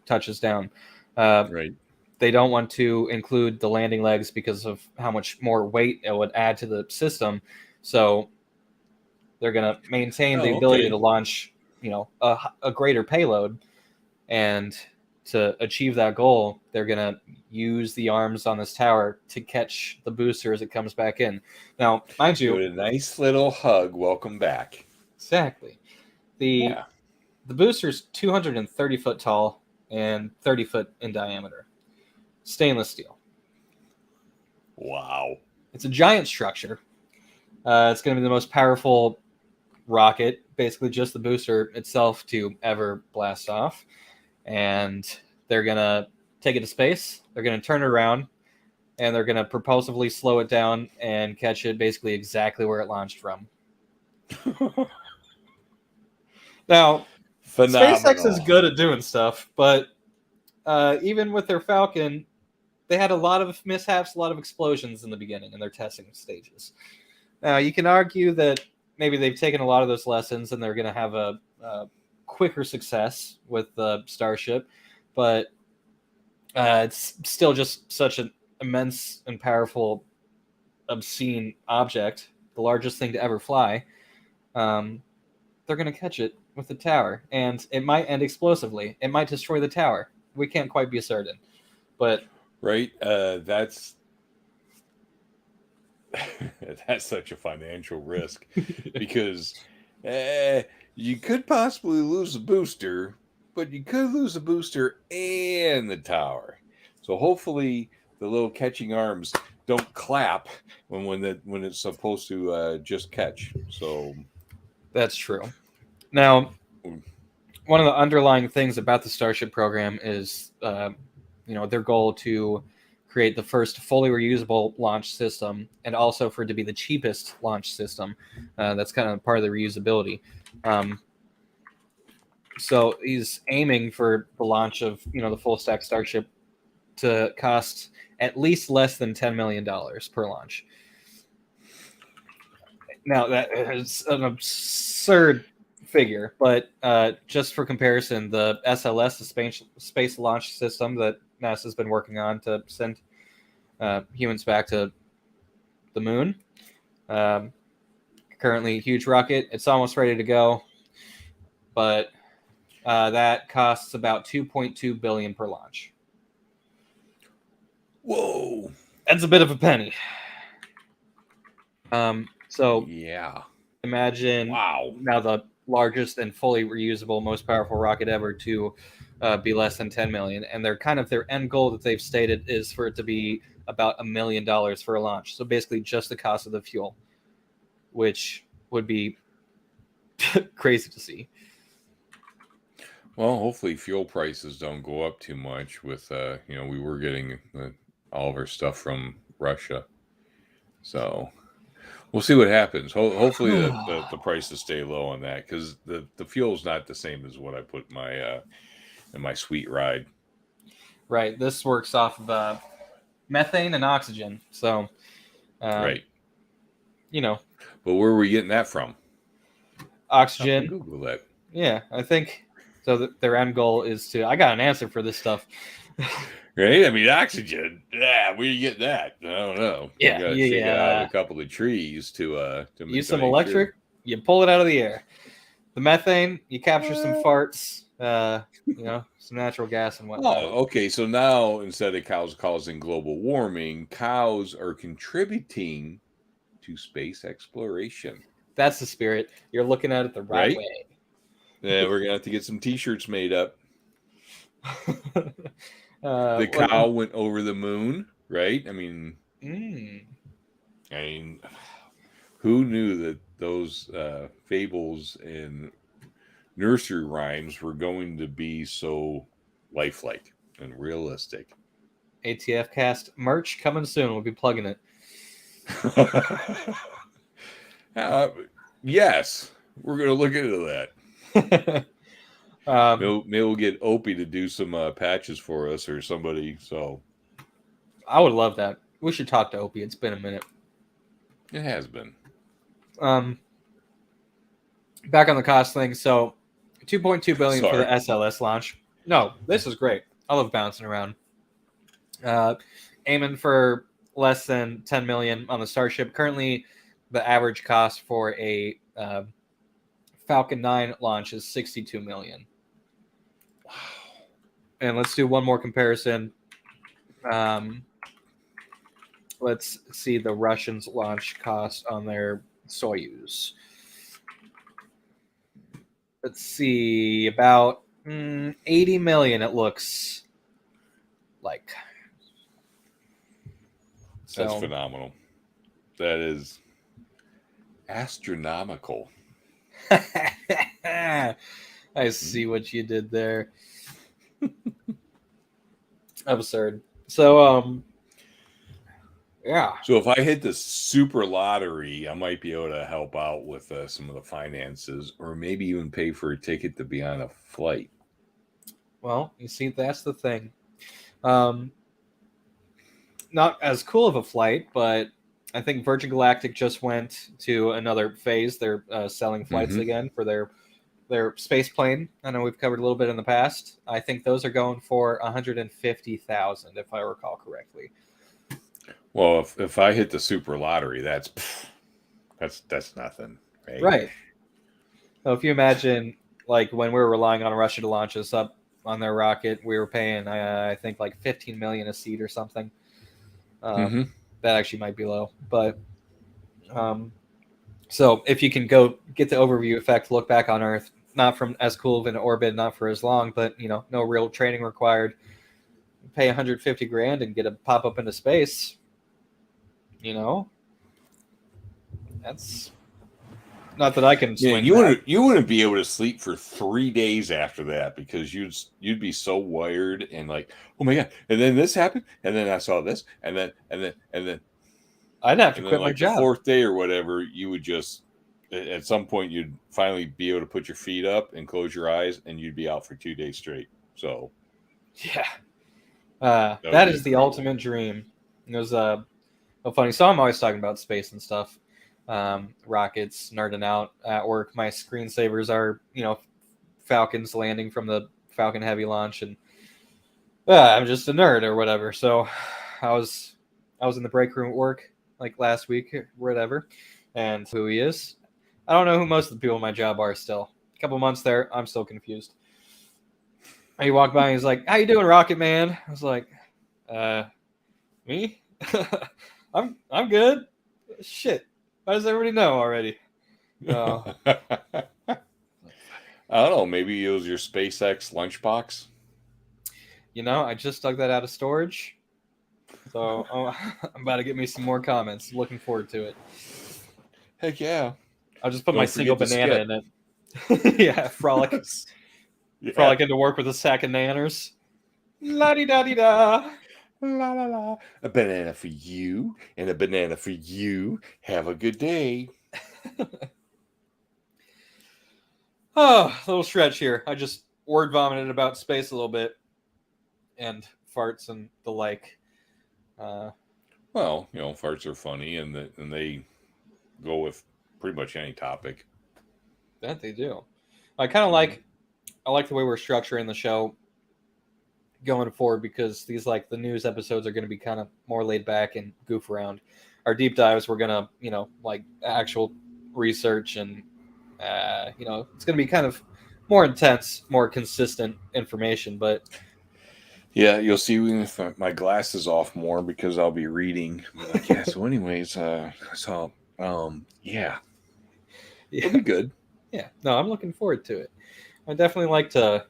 [SPEAKER 1] touches down.
[SPEAKER 2] Right.
[SPEAKER 1] They don't want to include the landing legs because of how much more weight it would add to the system. So they're going to maintain the ability to launch, a greater payload. And to achieve that goal, they're going to use the arms on this tower to catch the booster as it comes back in. Now, mind you,
[SPEAKER 2] a nice little hug. Welcome back.
[SPEAKER 1] Exactly. The booster's 230 foot tall and 30 foot in diameter. Stainless steel.
[SPEAKER 2] Wow.
[SPEAKER 1] It's a giant structure. It's going to be the most powerful rocket, basically just the booster itself, to ever blast off. And they're going to take it to space. They're going to turn it around, and they're going to propulsively slow it down and catch it basically exactly where it launched from. Now,
[SPEAKER 2] phenomenal.
[SPEAKER 1] SpaceX is good at doing stuff, but even with their Falcon, they had a lot of mishaps, a lot of explosions in the beginning in their testing stages. Now, you can argue that maybe they've taken a lot of those lessons and they're going to have a quicker success with the Starship, but it's still just such an immense and powerful, obscene object, the largest thing to ever fly. They're going to catch it with the tower, and it might end explosively. It might destroy the tower. We can't quite be certain, but
[SPEAKER 2] right, that's such a financial risk because you could possibly lose the booster, but you could lose the booster and the tower. So hopefully the little catching arms don't clap when it's supposed to just catch. So
[SPEAKER 1] that's true. Now, one of the underlying things about the Starship program is, their goal to create the first fully reusable launch system, and also for it to be the cheapest launch system. That's kind of part of the reusability. So he's aiming for the launch of, the full stack Starship to cost at least less than $10 million per launch. Now, that is an absurd figure, but just for comparison, the SLS, the space launch system that NASA's been working on to send humans back to the moon, currently a huge rocket. It's almost ready to go, but that costs about $2.2 billion per launch.
[SPEAKER 2] Whoa,
[SPEAKER 1] that's a bit of a penny. So
[SPEAKER 2] yeah,
[SPEAKER 1] imagine now the largest and fully reusable, most powerful rocket ever to be less than 10 million, and their end goal that they've stated is for it to be about $1 million for a launch. So basically just the cost of the fuel, which would be crazy to see.
[SPEAKER 2] Well, hopefully fuel prices don't go up too much with we were getting all of our stuff from Russia, so we'll see what happens. Hopefully the prices stay low on that, because the fuel is not the same as what I put in my sweet ride.
[SPEAKER 1] Right. This works off of methane and oxygen. So,
[SPEAKER 2] right.
[SPEAKER 1] But
[SPEAKER 2] where are we getting that from?
[SPEAKER 1] Oxygen.
[SPEAKER 2] Google that.
[SPEAKER 1] Yeah, I think so. Their end goal is to. I got an answer for this stuff.
[SPEAKER 2] Right? I mean, oxygen. Yeah, where do you get that? I don't know.
[SPEAKER 1] Yeah,
[SPEAKER 2] you gotta take it out of a couple of trees to
[SPEAKER 1] use some electric. You pull it out of the air. The methane, you capture some farts. Some natural gas and whatnot.
[SPEAKER 2] Oh, okay. So now instead of cows causing global warming, cows are contributing to space exploration.
[SPEAKER 1] That's the spirit. You're looking at it the right way.
[SPEAKER 2] Yeah, we're gonna have to get some T-shirts made up. The cow went over the moon. right? I mean, who knew that those fables and nursery rhymes were going to be so lifelike and realistic?
[SPEAKER 1] ATF cast merch coming soon. We'll be plugging it.
[SPEAKER 2] Yes, we're going to look into that. Maybe we'll get Opie to do some patches for us or somebody. So
[SPEAKER 1] I would love that. We should talk to Opie. It's been a minute.
[SPEAKER 2] It has been.
[SPEAKER 1] Back on the cost thing. So, $2.2 billion for the SLS launch. No, this is great. I love bouncing around. Aiming for less than $10 million on the Starship. Currently, the average cost for a Falcon 9 launch is $62 million. Wow. And let's do one more comparison. Let's see the Russians' launch cost on their Soyuz. Let's see, about 80 million it looks like.
[SPEAKER 2] That's phenomenal. That is astronomical.
[SPEAKER 1] I see what you did there. Absurd. So, yeah.
[SPEAKER 2] So if I hit the super lottery, I might be able to help out with some of the finances, or maybe even pay for a ticket to be on a flight.
[SPEAKER 1] Well, you see, that's the thing. Not as cool of a flight, but I think Virgin Galactic just went to another phase. They're selling flights again for their space plane. I know we've covered a little bit in the past. I think those are going for $150,000, if I recall correctly.
[SPEAKER 2] Well, if I hit the super lottery, that's nothing, right?
[SPEAKER 1] Right. So if you imagine, like when we were relying on Russia to launch us up on their rocket, we were paying, I think, like $15 million a seat or something. That actually might be low, but so if you can go get the overview effect, look back on Earth, not from as cool of an orbit, not for as long, but no real training required. Pay 150 grand and get a pop up into space. That's not that I can swing.
[SPEAKER 2] Yeah, you wouldn't be able to sleep for 3 days after that because you'd be so wired and like, oh my god, and then this happened, and then I saw this, and then
[SPEAKER 1] I'd have to quit my job.
[SPEAKER 2] The fourth day or whatever, you would just at some point you'd finally be able to put your feet up and close your eyes, and you'd be out for 2 days straight. So
[SPEAKER 1] yeah, that is the ultimate dream. It was funny. So I'm always talking about space and stuff. Rockets, nerding out at work. My screensavers are, Falcons landing from the Falcon Heavy launch, and I'm just a nerd or whatever. So I was in the break room at work like last week or whatever, and who he is. I don't know who most of the people in my job are still. A couple months there, I'm still confused. He walked by and he's like, "How you doing, Rocket Man?" I was like, me? I'm good. Shit. How does everybody know already?
[SPEAKER 2] I don't know. Maybe it was your SpaceX lunchbox.
[SPEAKER 1] I just dug that out of storage. So I'm about to get me some more comments. Looking forward to it.
[SPEAKER 2] Heck yeah.
[SPEAKER 1] I'll just put my single banana in it. Yeah, frolic. Yeah. Frolic into work with a sack of nanners. La-di-da-di-da.
[SPEAKER 2] La la la. A banana for you and a banana for you. Have a good day.
[SPEAKER 1] Oh, a little stretch here. I just word vomited about space a little bit and farts and the like.
[SPEAKER 2] Well, farts are funny and they go with pretty much any topic.
[SPEAKER 1] That they do. I kind of like the way we're structuring the show going forward, because these the news episodes are going to be kind of more laid back and goof around. Our deep dives, we're going to actual research and it's going to be kind of more intense, more consistent information. But
[SPEAKER 2] yeah, you'll see if my glasses off more because I'll be reading. Yeah. So anyways, yeah, it'll be good.
[SPEAKER 1] Yeah, no, I'm looking forward to it. I definitely like to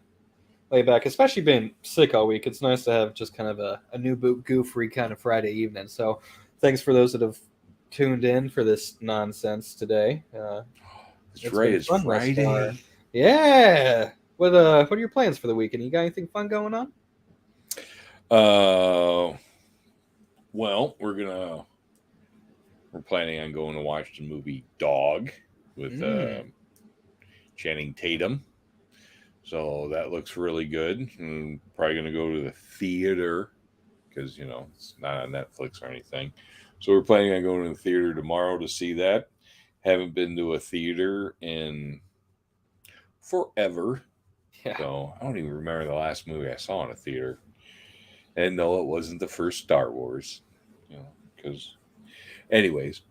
[SPEAKER 1] lay back, especially being sick all week. It's nice to have just kind of a new boot goof-free kind of Friday evening. So thanks for those that have tuned in for this nonsense today.
[SPEAKER 2] That's right. It's
[SPEAKER 1] Fun thus far.
[SPEAKER 2] Friday.
[SPEAKER 1] Yeah. What are your plans for the weekend? You got anything fun going on?
[SPEAKER 2] Well, we're planning on going to watch the movie Dog with Channing Tatum. So that looks really good. I'm probably going to go to the theater because, it's not on Netflix or anything. So we're planning on going to the theater tomorrow to see that. Haven't been to a theater in forever.
[SPEAKER 1] Yeah.
[SPEAKER 2] So I don't even remember the last movie I saw in a theater. And no, it wasn't the first Star Wars. Because anyways,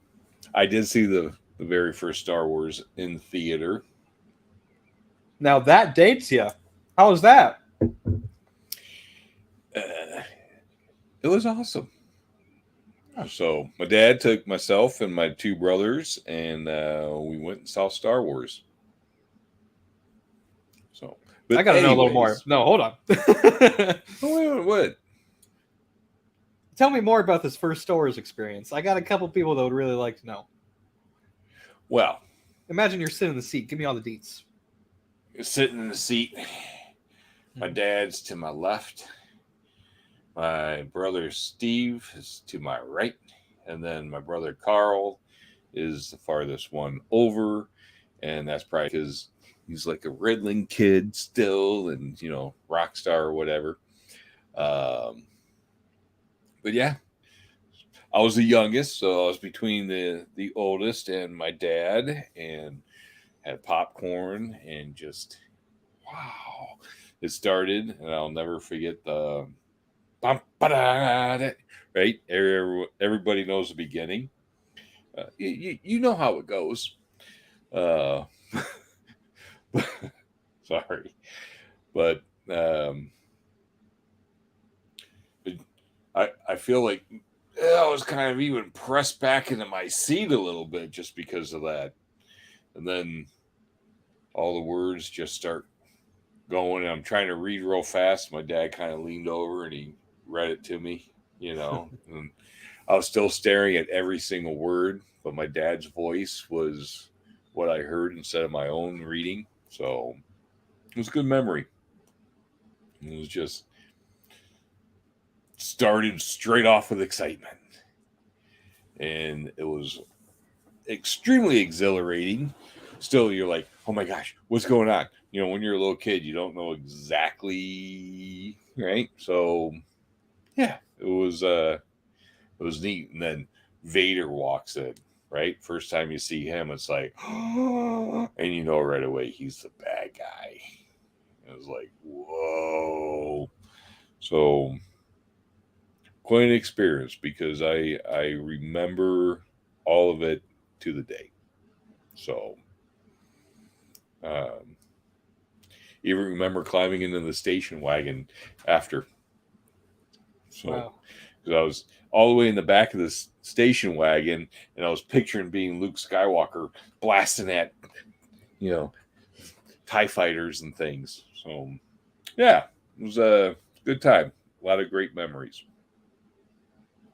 [SPEAKER 2] I did see the very first Star Wars in theater.
[SPEAKER 1] Now that dates you. How was that?
[SPEAKER 2] It was awesome. So my dad took myself and my two brothers, and we went and saw Star Wars. So,
[SPEAKER 1] I got to know a little more. No, hold on.
[SPEAKER 2] What?
[SPEAKER 1] Tell me more about this first Star Wars experience. I got a couple people that would really like to know.
[SPEAKER 2] Well,
[SPEAKER 1] imagine you're sitting in the seat. Give me all the deets.
[SPEAKER 2] You're sitting in the seat. My dad's to my left. My brother Steve is to my right. And then my brother Carl is the farthest one over. And that's probably because he's like a Riddling kid still and, rock star or whatever. But yeah, I was the youngest. So I was between the oldest and my dad and had popcorn and just, wow. It started and I'll never forget the... right? Everybody knows the beginning. You know how it goes. Sorry. But I feel like I was kind of even pressed back into my seat a little bit just because of that. And then all the words just start going. And I'm trying to read real fast. My dad kind of leaned over and he read it to me, and I was still staring at every single word, but my dad's voice was what I heard instead of my own reading. So it was a good memory. It was just started straight off with excitement. And it was extremely exhilarating. Still, you're like, oh my gosh, what's going on? When you're a little kid, you don't know exactly, right? So yeah, it was neat. And then Vader walks in, right? First time you see him, it's like, and right away he's the bad guy. It was like, whoa. So quite an experience because I remember all of it to the day. So even remember climbing into the station wagon after. So
[SPEAKER 1] wow.
[SPEAKER 2] Because I was all the way in the back of this station wagon and I was picturing being Luke Skywalker blasting at, TIE fighters and things. So yeah, it was a good time. A lot of great memories.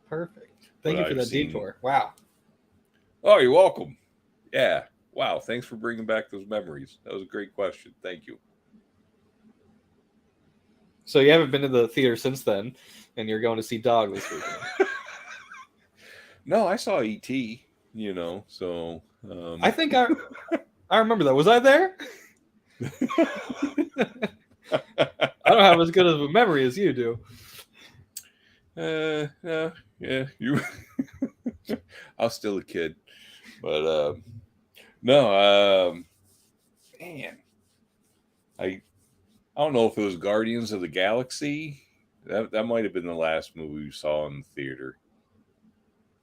[SPEAKER 1] Perfect. Thank you for that detour. Wow.
[SPEAKER 2] Oh, you're welcome. Yeah. Wow. Thanks for bringing back those memories. That was a great question. Thank you.
[SPEAKER 1] So you haven't been to the theater since then, and you're going to see Dog this weekend.
[SPEAKER 2] No, I saw E.T., so...
[SPEAKER 1] I think I remember that. Was I there? I don't have as good of a memory as you do.
[SPEAKER 2] No, yeah, you... I was still a kid. But, no, man, I don't know if it was Guardians of the Galaxy. That might have been the last movie we saw in the theater.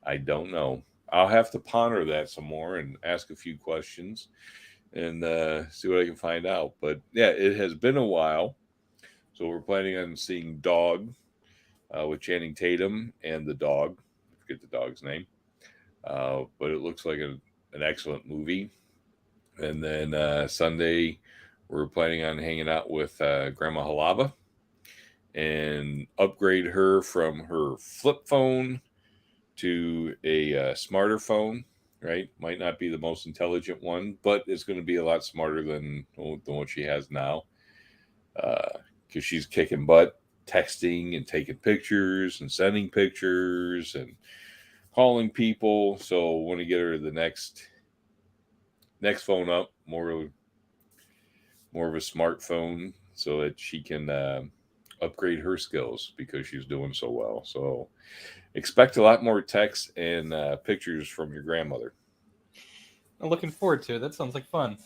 [SPEAKER 2] I don't know. I'll have to ponder that some more and ask a few questions and see what I can find out. But yeah, it has been a while. So we're planning on seeing Dog with Channing Tatum and the dog. I forget the dog's name. But it looks like an excellent movie. And then Sunday, we're planning on hanging out with Grandma Halava and upgrade her from her flip phone to a smarter phone. Right, might not be the most intelligent one, but it's going to be a lot smarter than what she has now. Because she's kicking butt, texting and taking pictures and sending pictures and calling people. So want to get her the next phone up, more of a smartphone, so that she can upgrade her skills because she's doing so well. So expect a lot more texts and pictures from your grandmother.
[SPEAKER 1] I'm looking forward to it. That sounds like fun.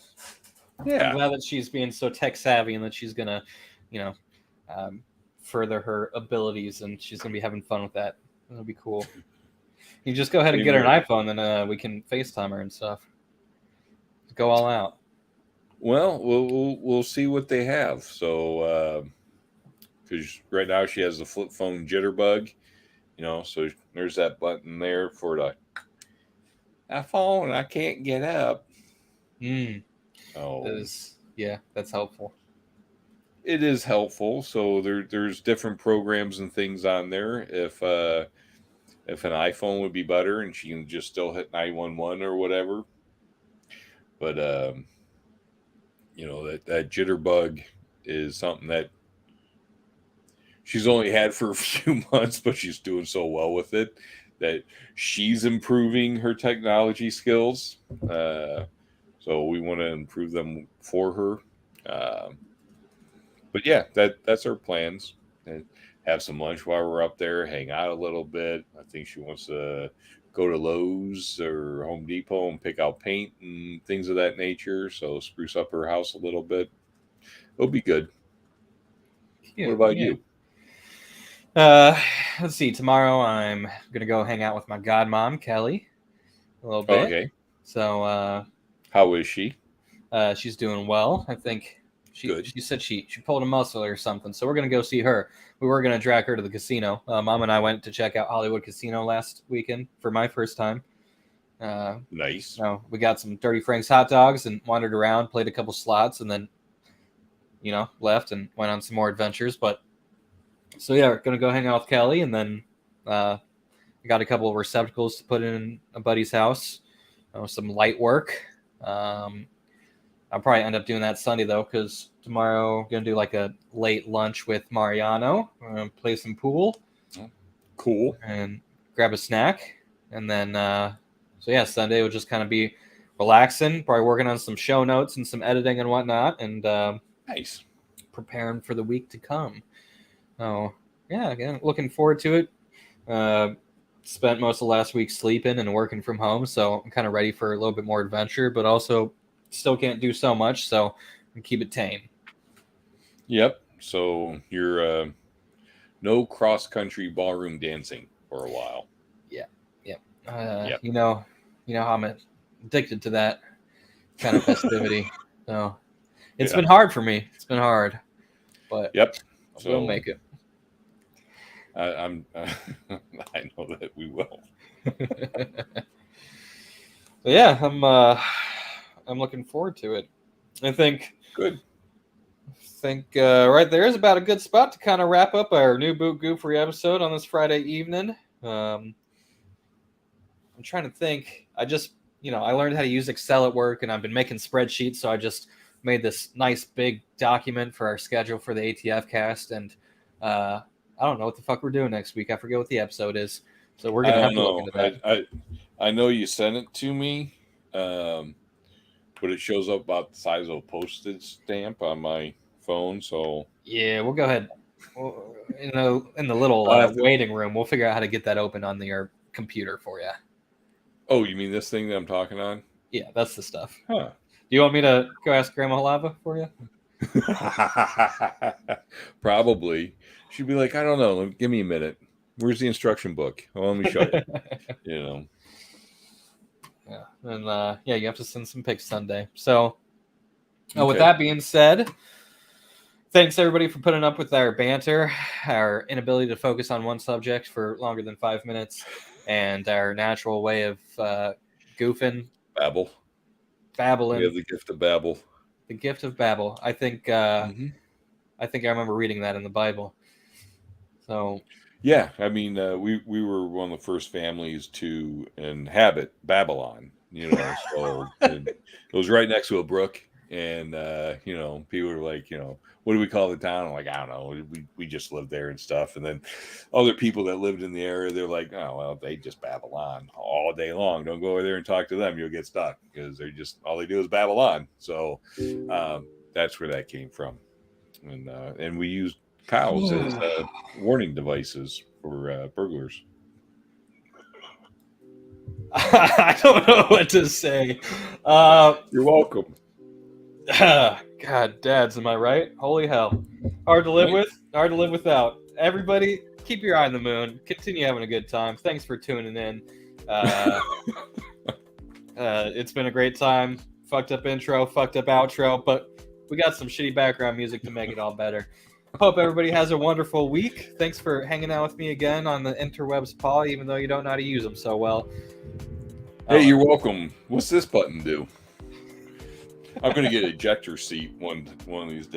[SPEAKER 2] Yeah.
[SPEAKER 1] I'm glad that she's being so tech savvy and that she's gonna, further her abilities, and she's gonna be having fun with that. That'll be cool. You just go ahead and get her an iPhone, then we can FaceTime her and stuff. Go all out.
[SPEAKER 2] Well, we'll see what they have. So, because right now she has the flip phone jitterbug, so there's that button there for the phone. I can't get up. Oh,
[SPEAKER 1] yeah, that's helpful.
[SPEAKER 2] It is helpful. So there's different programs and things on there. If an iPhone would be better and she can just still hit 911 or whatever. But that jitterbug is something that she's only had for a few months, but she's doing so well with it that she's improving her technology skills. So we want to improve them for her. But yeah, that's our plans. And have some lunch while we're up there, hang out a little bit. I think she wants to go to Lowe's or Home Depot and pick out paint and things of that nature. So spruce up her house a little bit. It'll be good. What about you?
[SPEAKER 1] Let's see. Tomorrow I'm gonna go hang out with my godmom, Kelly, a little bit.
[SPEAKER 2] Okay.
[SPEAKER 1] So
[SPEAKER 2] how is she?
[SPEAKER 1] She's doing well. I think she said she pulled a muscle or something. So we're gonna go see her. We were gonna drag her to the casino. Mom and I went to check out Hollywood Casino last weekend for my first time.
[SPEAKER 2] Nice.
[SPEAKER 1] We got some Dirty Frank's hot dogs and wandered around, played a couple slots, and then left and went on some more adventures. But so yeah, we're gonna go hang out with Kelly, and then I got a couple of receptacles to put in a buddy's house. Some light work. I'll probably end up doing that Sunday though, because tomorrow I'm gonna do like a late lunch with Mariano. We're gonna play some pool.
[SPEAKER 2] Cool.
[SPEAKER 1] And grab a snack, and then Sunday will just kind of be relaxing, probably working on some show notes and some editing and whatnot, and
[SPEAKER 2] nice,
[SPEAKER 1] preparing for the week to come. Oh yeah, again, looking forward to it. Spent most of last week sleeping and working from home, so I'm kind of ready for a little bit more adventure, but also still can't do so much, so I keep it tame.
[SPEAKER 2] Yep. So you're no cross-country ballroom dancing for a while.
[SPEAKER 1] Yeah.
[SPEAKER 2] Yep.
[SPEAKER 1] You know how I'm addicted to that kind of festivity. So it's been hard for me. It's been hard, but
[SPEAKER 2] yep.
[SPEAKER 1] We'll make it.
[SPEAKER 2] I know that we will.
[SPEAKER 1] Yeah, I'm looking forward to it. I think
[SPEAKER 2] good.
[SPEAKER 1] Right there is about a good spot to kind of wrap up our new Boot Goofery episode on this Friday evening. I'm trying to think. I just, I learned how to use Excel at work, and I've been making spreadsheets, so I just made this nice big document for our schedule for the ATF cast, and I don't know what the fuck we're doing next week. I forget what the episode is, so we're gonna have to look into that.
[SPEAKER 2] I know you sent it to me, but it shows up about the size of a postage stamp on my phone. So
[SPEAKER 1] yeah, we'll go ahead. In the little waiting room, we'll figure out how to get that open on your computer for you.
[SPEAKER 2] Oh, you mean this thing that I'm talking on?
[SPEAKER 1] Yeah, that's the stuff.
[SPEAKER 2] Huh.
[SPEAKER 1] Do you want me to go ask Grandma Halava for you?
[SPEAKER 2] Probably. She'd be like, I don't know. Give me a minute. Where's the instruction book? Well, let me show you.
[SPEAKER 1] Yeah. And you have to send some pics Sunday. So with that being said, thanks everybody for putting up with our banter, our inability to focus on one subject for longer than 5 minutes, and our natural way of goofing.
[SPEAKER 2] Babbling.
[SPEAKER 1] We
[SPEAKER 2] have the gift of babble.
[SPEAKER 1] The gift of Babel. I think I remember reading that in the Bible. So
[SPEAKER 2] yeah, I mean, we were one of the first families to inhabit Babylon. So it was right next to a brook, and people were like, what do we call the town? I'm like, I don't know. We just lived there and stuff. And then other people that lived in the area, they're like, oh well, they just Babylon all day long. Don't go over there and talk to them. You'll get stuck because they're just all they do is Babylon. So that's where that came from, and we used cows as warning devices for burglars.
[SPEAKER 1] I don't know what to say.
[SPEAKER 2] You're welcome.
[SPEAKER 1] God, dads, am I right? Holy hell. Hard to live with, hard to live without. Everybody, keep your eye on the moon. Continue having a good time. Thanks for tuning in. It's been a great time. Fucked up intro, fucked up outro, but we got some shitty background music to make it all better. Hope everybody has a wonderful week. Thanks for hanging out with me again on the interwebs, Paul, even though you don't know how to use them so well.
[SPEAKER 2] Hey, you're welcome. What's this button do? I'm going to get an ejector seat one of these days.